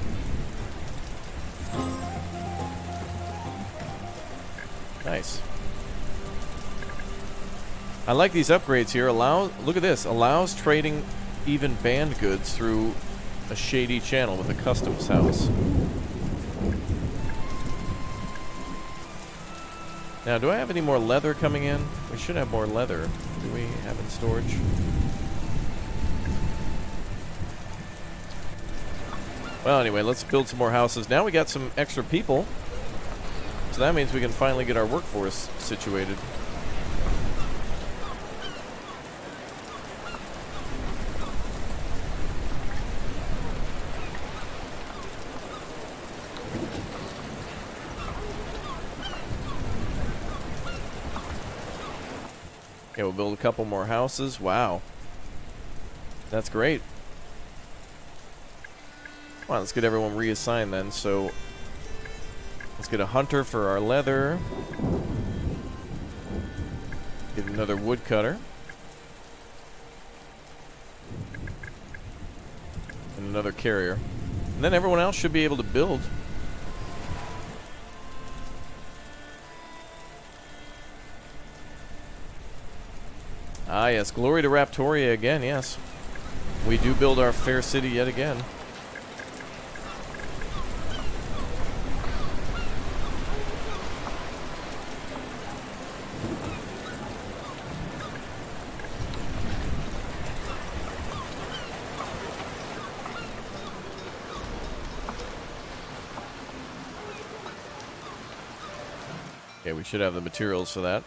Nice. I like these upgrades here. Look at this. Allows trading even banned goods through a shady channel with a customs house. Now, do I have any more leather coming in? We should have more leather. Do we have in storage? Well, anyway, let's build some more houses. Now we got some extra people. So that means we can finally get our workforce situated. Okay, we'll build a couple more houses. Wow. That's great. Come on, let's get everyone reassigned then. So, let's get a hunter for our leather. Get another woodcutter. And another carrier. And then everyone else should be able to build. Ah, yes. Glory to Raptoria again, yes. We do build our fair city yet again. Okay, we should have the materials for that.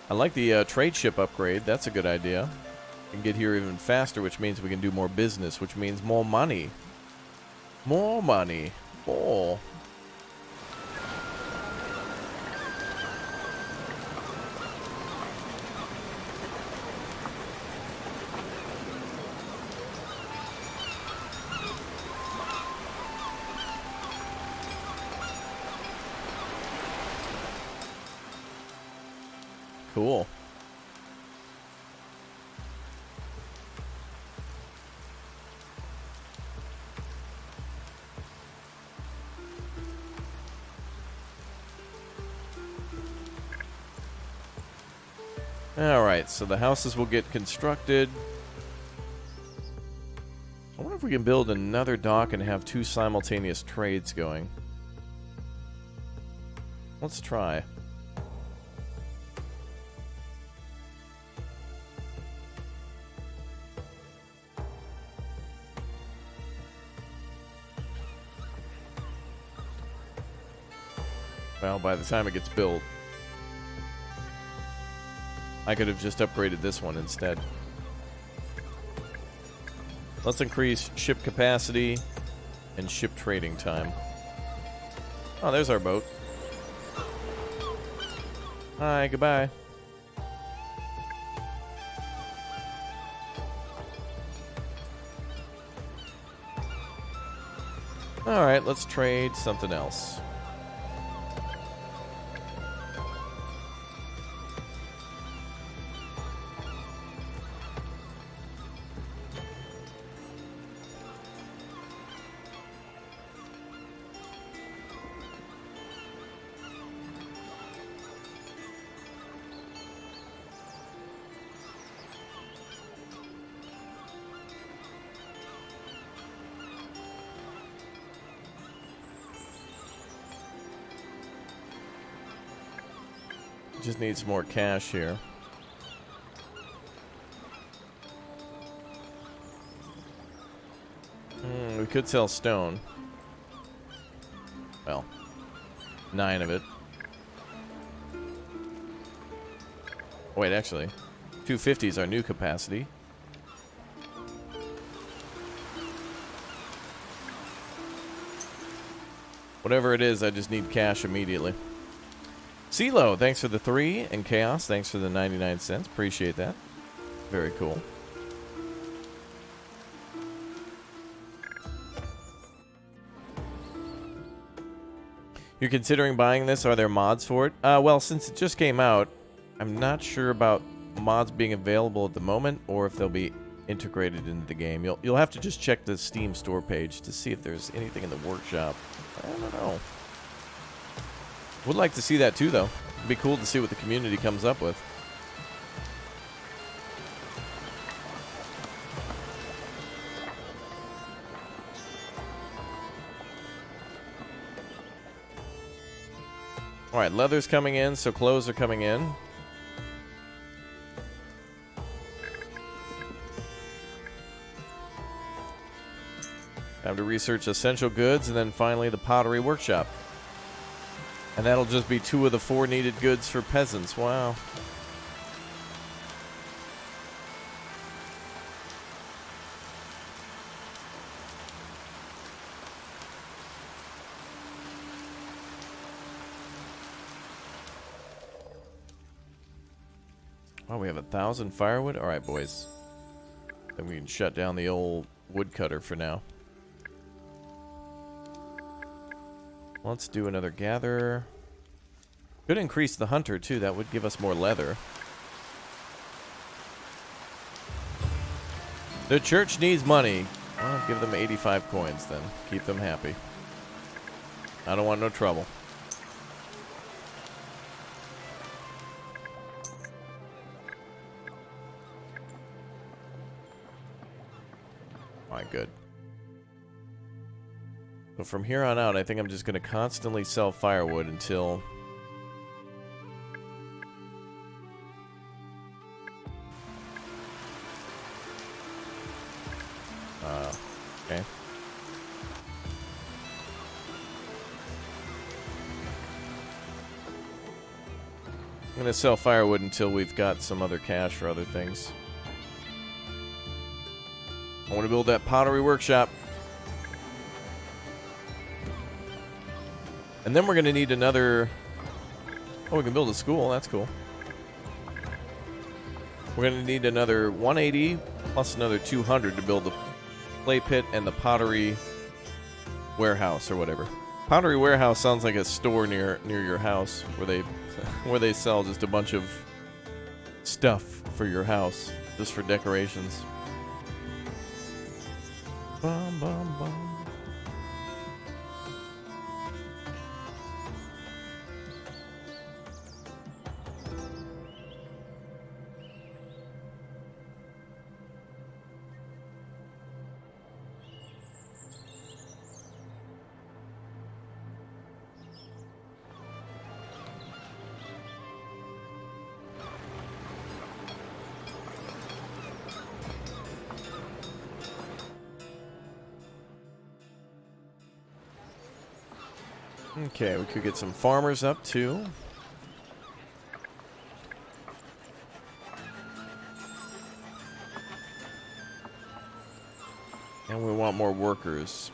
I like the trade ship upgrade. That's a good idea. We can get here even faster, which means we can do more business, which means more money. More money. More. Cool. Alright, so the houses will get constructed. I wonder if we can build another dock and have 2 simultaneous trades going. Let's try. Well, by the time it gets built, I could have just upgraded this one instead. Let's increase ship capacity and ship trading time. Oh, there's our boat. Hi, goodbye. Alright, let's trade something else. Just need some more cash here. We could sell stone. Well, 9 of it. Oh, wait, actually, 250 is our new capacity. Whatever it is, I just need cash immediately. CeeLo, thanks for the 3, and Chaos, thanks for the 99 cents. Appreciate that. Very cool. You're considering buying this? Are there mods for it? Well, since it just came out, I'm not sure about mods being available at the moment, or if they'll be integrated into the game. You'll have to just check the Steam store page to see if there's anything in the workshop. I don't know. Would like to see that too, though. It'd be cool to see what the community comes up with. Alright, leather's coming in, so clothes are coming in. Time to research essential goods, and then finally the Pottery Workshop. And that'll just be 2 of the 4 needed goods for peasants. Wow. Oh, we have 1,000 firewood? Alright, boys. Then we can shut down the old woodcutter for now. Let's do another gather. Could increase the hunter, too. That would give us more leather. The church needs money. Well, give them 85 coins, then. Keep them happy. I don't want no trouble. Alright, good. So from here on out, I think I'm just going to constantly sell firewood until... okay. I'm going to sell firewood until we've got some other cash for other things. I want to build that pottery workshop. And then we're going to need another... Oh, we can build a school. That's cool. We're going to need another 180 plus another 200 to build the clay pit and the pottery warehouse or whatever. Pottery warehouse sounds like a store near your house where they sell just a bunch of stuff for your house, just for decorations. Bum, bum, bum. Okay, we could get some farmers up too. And we want more workers.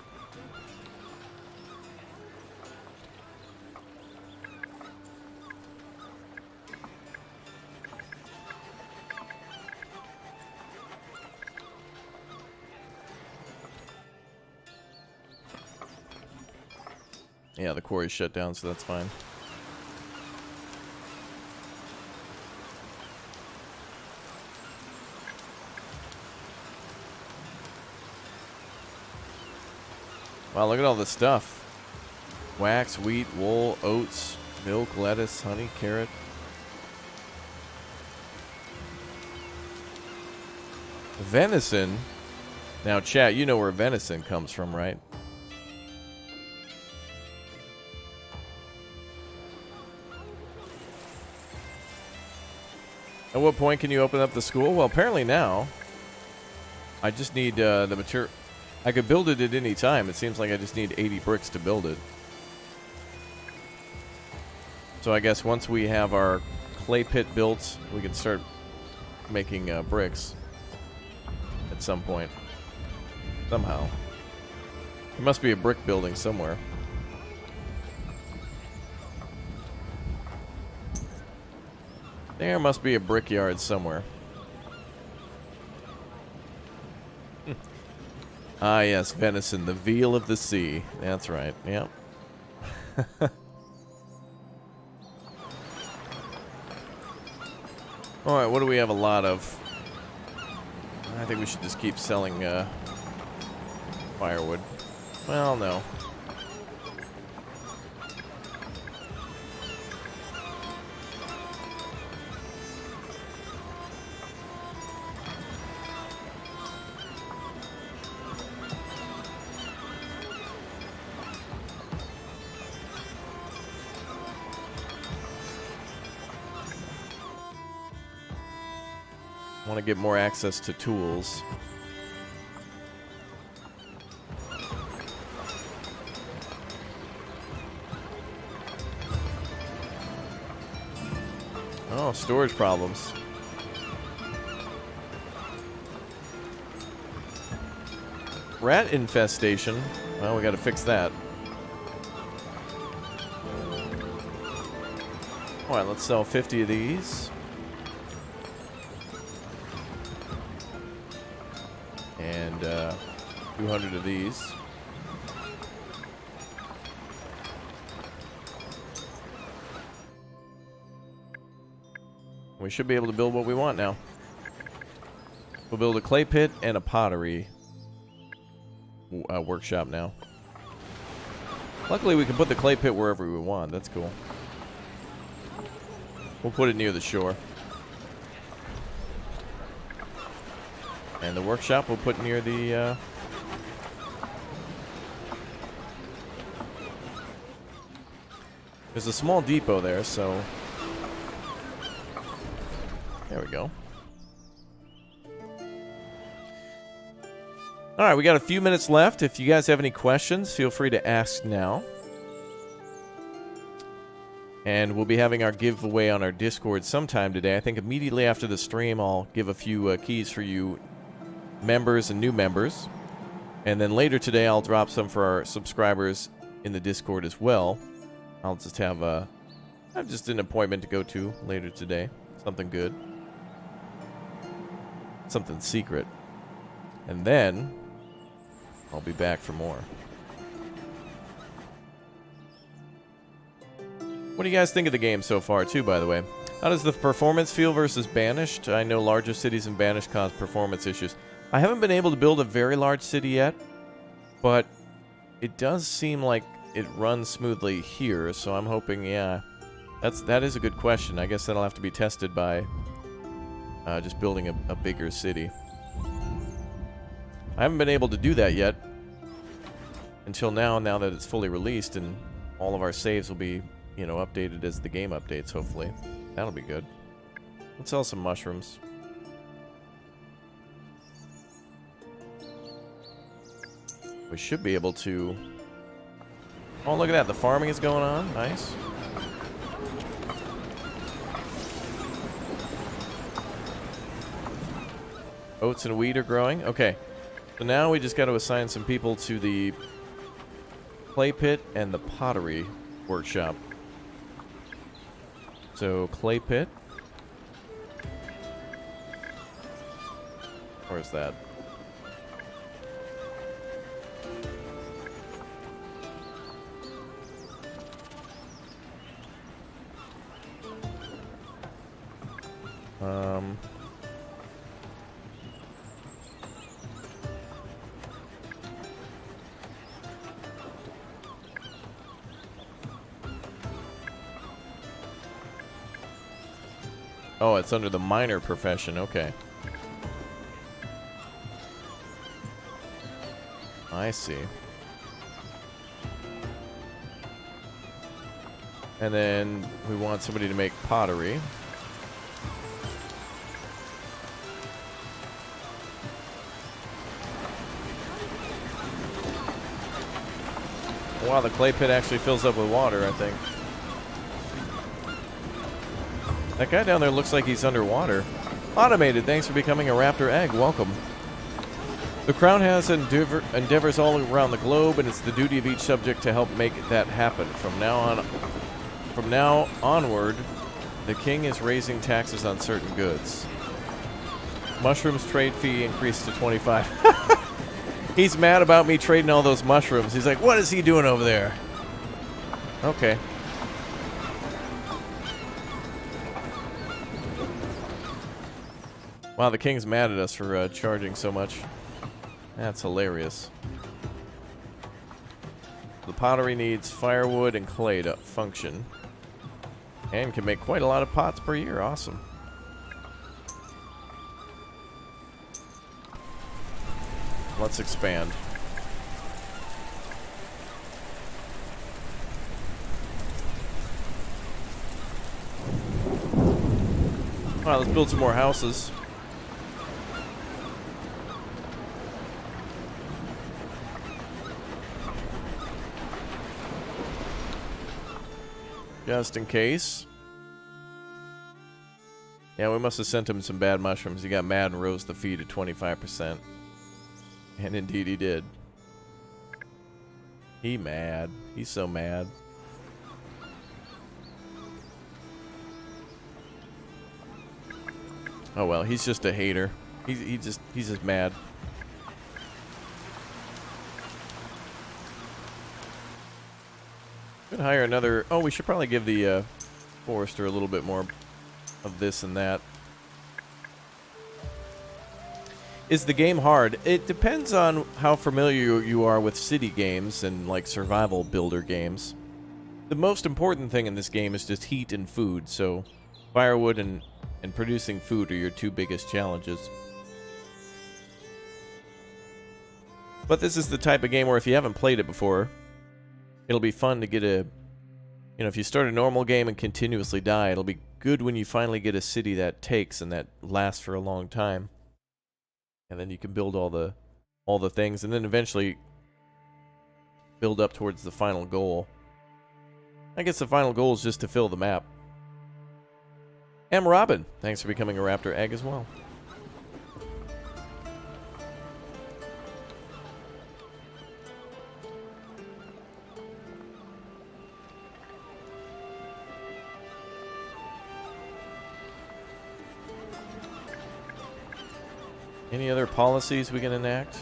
Yeah, the quarry's shut down, so that's fine. Wow, look at all this stuff. Wax, wheat, wool, oats, milk, lettuce, honey, carrot. Venison? Now, chat, you know where venison comes from, right? At what point can you open up the school? Well, apparently now. I just need the material. I could build it at any time. It seems like I just need 80 bricks to build it. So I guess once we have our clay pit built, we can start making bricks at some point. Somehow. There must be a brick building somewhere. There must be a brickyard somewhere. Ah, yes, venison, the veal of the sea. That's right, yep. Alright, what do we have a lot of? I think we should just keep selling firewood. Well, no. I want to get more access to tools. Oh, storage problems. Rat infestation. Well, we got to fix that. All right, let's sell 50 of these. And 200 of these. We should be able to build what we want now. We'll build a clay pit and a pottery workshop now. Luckily, we can put the clay pit wherever we want. That's cool. We'll put it near the shore. And the workshop we'll put near the... There's a small depot there, so... There we go. Alright, we got a few minutes left. If you guys have any questions, feel free to ask now. And we'll be having our giveaway on our Discord sometime today. I think immediately after the stream, I'll give a few keys for you members and new members. And then later today, I'll drop some for our subscribers in the Discord as well. I'll just have I have just an appointment to go to later today. Something good. Something secret. And then I'll be back for more. What do you guys think of the game so far, too, by the way? How does the performance feel versus Banished? I know larger cities in Banished cause performance issues. I haven't been able to build a very large city yet, but it does seem like it runs smoothly here, so I'm hoping, yeah. That is a good question. I guess that'll have to be tested by just building a bigger city. I haven't been able to do that yet until now that it's fully released, and all of our saves will be, you know, updated as the game updates, hopefully. That'll be good. Let's sell some mushrooms. We should be able to... Oh, look at that. The farming is going on. Nice. Oats and wheat are growing. Okay. So now we just got to assign some people to the clay pit and the pottery workshop. So, clay pit. Where's that? Oh, it's under the miner profession. Okay. I see. And then we want somebody to make pottery. Wow, the clay pit actually fills up with water, I think. That guy down there looks like he's underwater. Automated, thanks for becoming a raptor egg. Welcome. The Crown has endeavors all around the globe, and it's the duty of each subject to help make that happen. From now onward, the king is raising taxes on certain goods. Mushrooms trade fee increased to 25. He's mad about me trading all those mushrooms. He's like, what is he doing over there? Okay. Wow, the king's mad at us for charging so much. That's hilarious. The pottery needs firewood and clay to function. And can make quite a lot of pots per year. Awesome. Let's expand. Alright, let's build some more houses. Just in case. Yeah, we must have sent him some bad mushrooms. He got mad and rose the fee to 25%. And indeed he did. He mad. He's so mad. Oh well, he's just a hater. He's just mad. Could hire another... Oh, we should probably give the forester a little bit more of this and that. Is the game hard? It depends on how familiar you are with city games and like survival builder games. The most important thing in this game is just heat and food, so firewood and producing food are your two biggest challenges. But this is the type of game where if you haven't played it before, it'll be fun to get a... You know, if you start a normal game and continuously die, it'll be good when you finally get a city that takes and that lasts for a long time. And then you can build all the things, and then eventually build up towards the final goal. I guess the final goal is just to fill the map. M. Robin, thanks for becoming a Raptor Egg as well. Any other policies we can enact?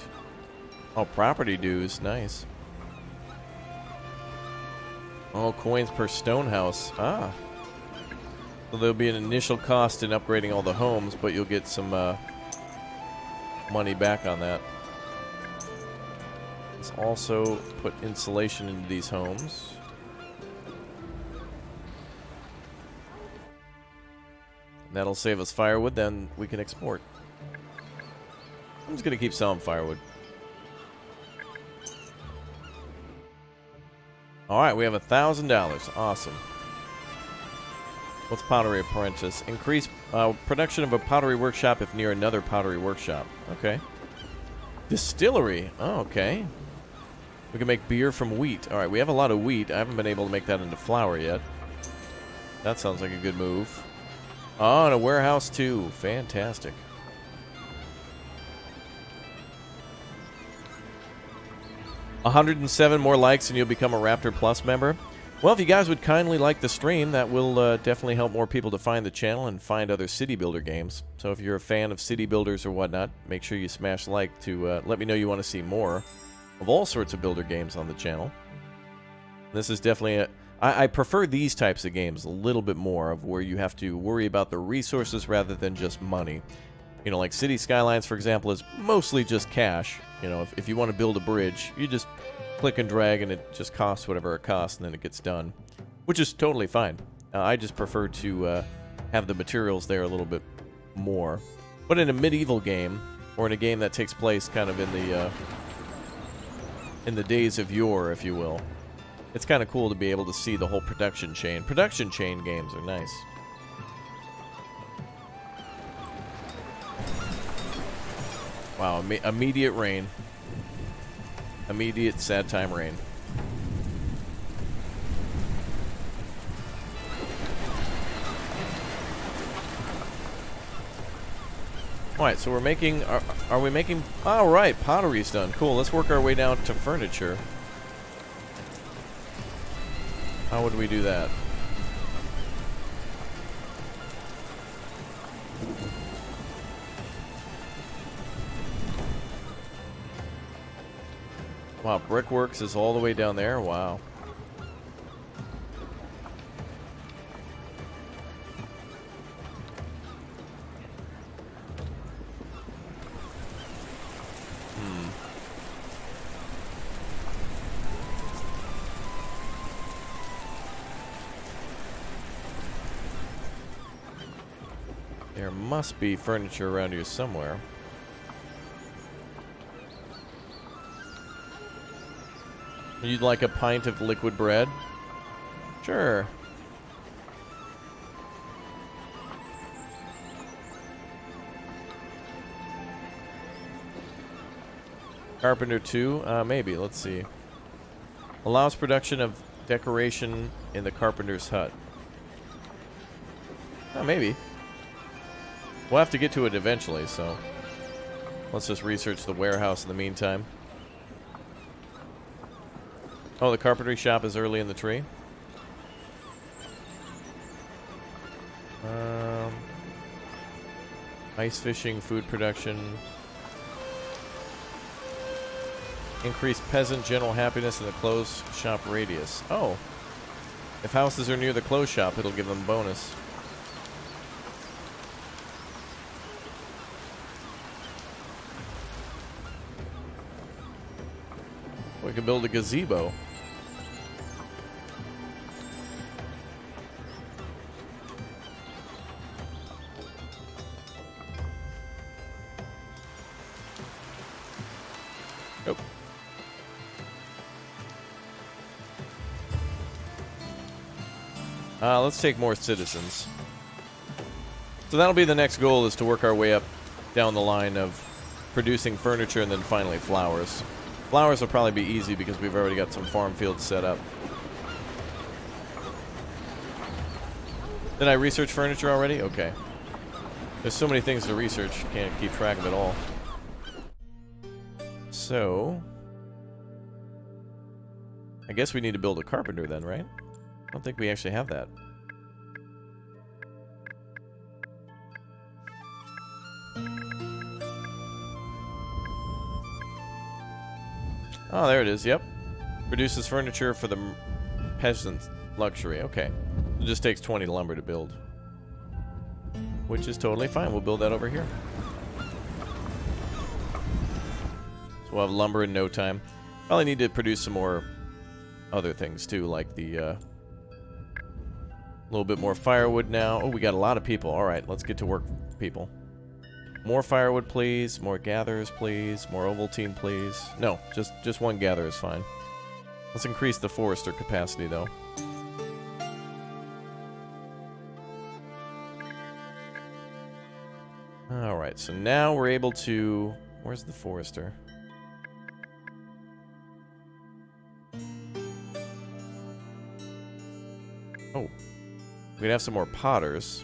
Oh, property dues. Nice. Oh, coins per stone house. Ah. So there'll be an initial cost in upgrading all the homes, but you'll get some money back on that. Let's also put insulation into these homes. That'll save us firewood, then we can export. I'm just going to keep selling firewood. Alright, we have $1,000. Awesome. What's Pottery Apprentice? Increase production of a pottery workshop if near another pottery workshop. Okay. Distillery. Oh, okay. We can make beer from wheat. Alright, we have a lot of wheat. I haven't been able to make that into flour yet. That sounds like a good move. Oh, and a warehouse too. Fantastic. $107 more likes and you'll become a Raptor Plus member. Well, if you guys would kindly like the stream, that will definitely help more people to find the channel and find other city builder games. So if you're a fan of city builders or whatnot, make sure you smash like to let me know you want to see more of all sorts of builder games on the channel. This is definitely I prefer these types of games a little bit more, of where you have to worry about the resources rather than just money. You know, like City Skylines, for example, is mostly just cash. You know, if you want to build a bridge, you just click and drag and it just costs whatever it costs and then it gets done. Which is totally fine. I just prefer to have the materials there a little bit more. But in a medieval game, or in a game that takes place kind of in the days of yore, if you will, it's kind of cool to be able to see the whole production chain. Production chain games are nice. Wow, immediate rain. Immediate sad time rain. Alright, so we're making... Are we making... Alright, pottery's done. Cool, let's work our way down to furniture. How would we do that? Wow, Brickworks is all the way down there? Wow. There must be furniture around here somewhere. You'd like a pint of liquid bread? Sure. Carpenter 2? Maybe. Let's see. Allows production of decoration in the carpenter's hut. Maybe. We'll have to get to it eventually, so let's just research the warehouse in the meantime. Oh, the carpentry shop is early in the tree. Ice fishing, food production. Increase peasant general happiness in the clothes shop radius. Oh. If houses are near the clothes shop, it'll give them bonus. We can build a gazebo. Nope. Let's take more citizens. So that'll be the next goal, is to work our way up down the line of producing furniture and then finally flowers. Flowers will probably be easy because we've already got some farm fields set up. Did I research furniture already? Okay. There's so many things to research, can't keep track of it all. So... I guess we need to build a carpenter then, right? I don't think we actually have that. Oh, there it is, yep. Produces furniture for the peasant luxury, okay. It just takes 20 lumber to build. Which is totally fine, we'll build that over here. So we'll have lumber in no time. Probably need to produce some more other things too, like the, little bit more firewood now. Oh, we got a lot of people. Alright, let's get to work, people. More firewood, please. More gatherers, please. More Ovaltine, please. No, just one gatherer is fine. Let's increase the forester capacity, though. Alright, so now we're able to... Where's the forester? Oh. We could have some more potters.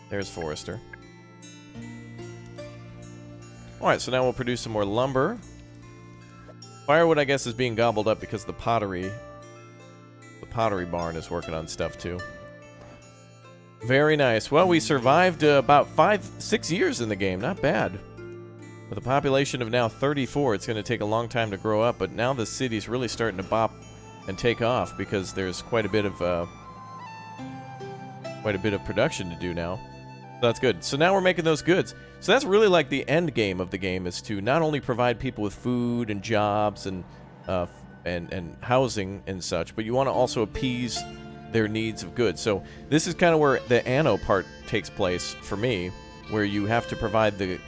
There's forester. Alright, so now we'll produce some more lumber. Firewood, I guess, is being gobbled up because the pottery barn is working on stuff, too. Very nice. Well, we survived about 5-6 years in the game. Not bad. With a population of now 34, it's going to take a long time to grow up, but now the city's really starting to bop and take off because there's quite a bit of production to do now. So that's good. So now we're making those goods. So that's really like the end game of the game, is to not only provide people with food and jobs and housing and such, but you want to also appease their needs of goods. So this is kind of where the anno part takes place for me, where you have to provide the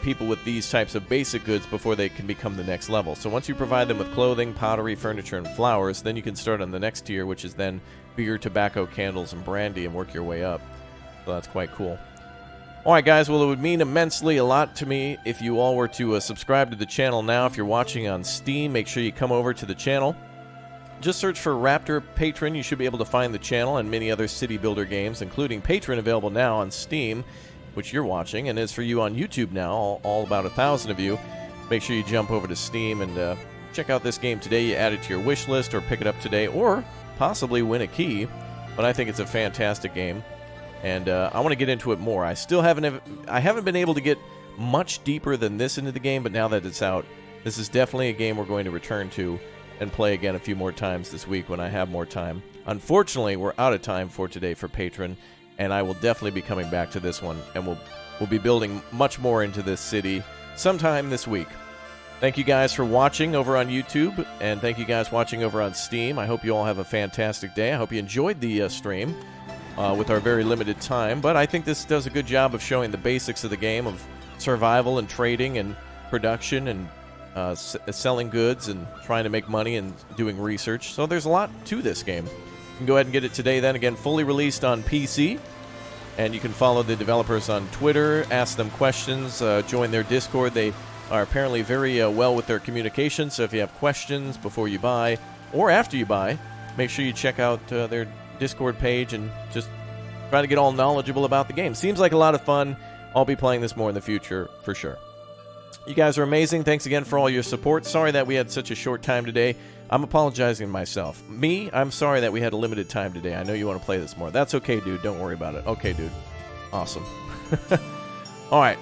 people with these types of basic goods before they can become the next level. So once you provide them with clothing, pottery, furniture, and flowers, then you can start on the next tier, which is then beer, tobacco, candles, and brandy, and work your way up. So that's quite cool. Alright guys, well it would mean immensely a lot to me if you all were to subscribe to the channel now. If you're watching on Steam, make sure you come over to the channel. Just search for Raptor Patron. You should be able to find the channel and many other city builder games, including Patron, available now on Steam, which you're watching, and is for you on YouTube now, all about 1,000 of you. Make sure you jump over to Steam and check out this game today. You add it to your wish list or pick it up today, or possibly win a key. But I think it's a fantastic game. And I want to get into it more. I haven't been able to get much deeper than this into the game, but now that it's out, this is definitely a game we're going to return to and play again a few more times this week when I have more time. Unfortunately, we're out of time for today for Patron, and I will definitely be coming back to this one, and we'll be building much more into this city sometime this week. Thank you guys for watching over on YouTube, and thank you guys watching over on Steam. I hope you all have a fantastic day. I hope you enjoyed the stream. With our very limited time, but I think this does a good job of showing the basics of the game, of survival and trading and production and selling goods and trying to make money and doing research. So there's a lot to this game. You can go ahead and get it today then. Again, fully released on PC, and you can follow the developers on Twitter, ask them questions, join their Discord. They are apparently very well with their communication, so if you have questions before you buy or after you buy, make sure you check out their Discord page and just try to get all knowledgeable about the game. Seems like a lot of fun. I'll be playing this more in the future for sure. You guys are amazing. Thanks again for all your support. Sorry that we had such a short time today. I'm apologizing to myself. I'm sorry that we had a limited time today. I know you want to play this more. That's okay, dude. Don't worry about it. Okay, dude. Awesome. Alright.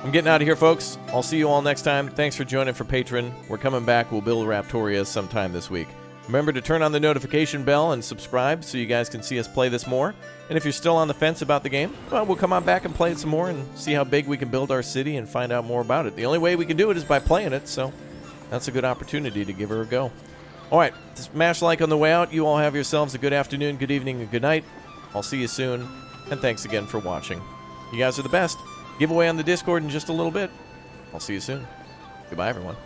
I'm getting out of here, folks. I'll see you all next time. Thanks for joining for Patron. We're coming back. We'll build Raptoria sometime this week. Remember to turn on the notification bell and subscribe so you guys can see us play this more. And if you're still on the fence about the game, well, we'll come on back and play it some more and see how big we can build our city and find out more about it. The only way we can do it is by playing it, so that's a good opportunity to give her a go. Alright, smash like on the way out. You all have yourselves a good afternoon, good evening, and good night. I'll see you soon, and thanks again for watching. You guys are the best. Giveaway on the Discord in just a little bit. I'll see you soon. Goodbye, everyone.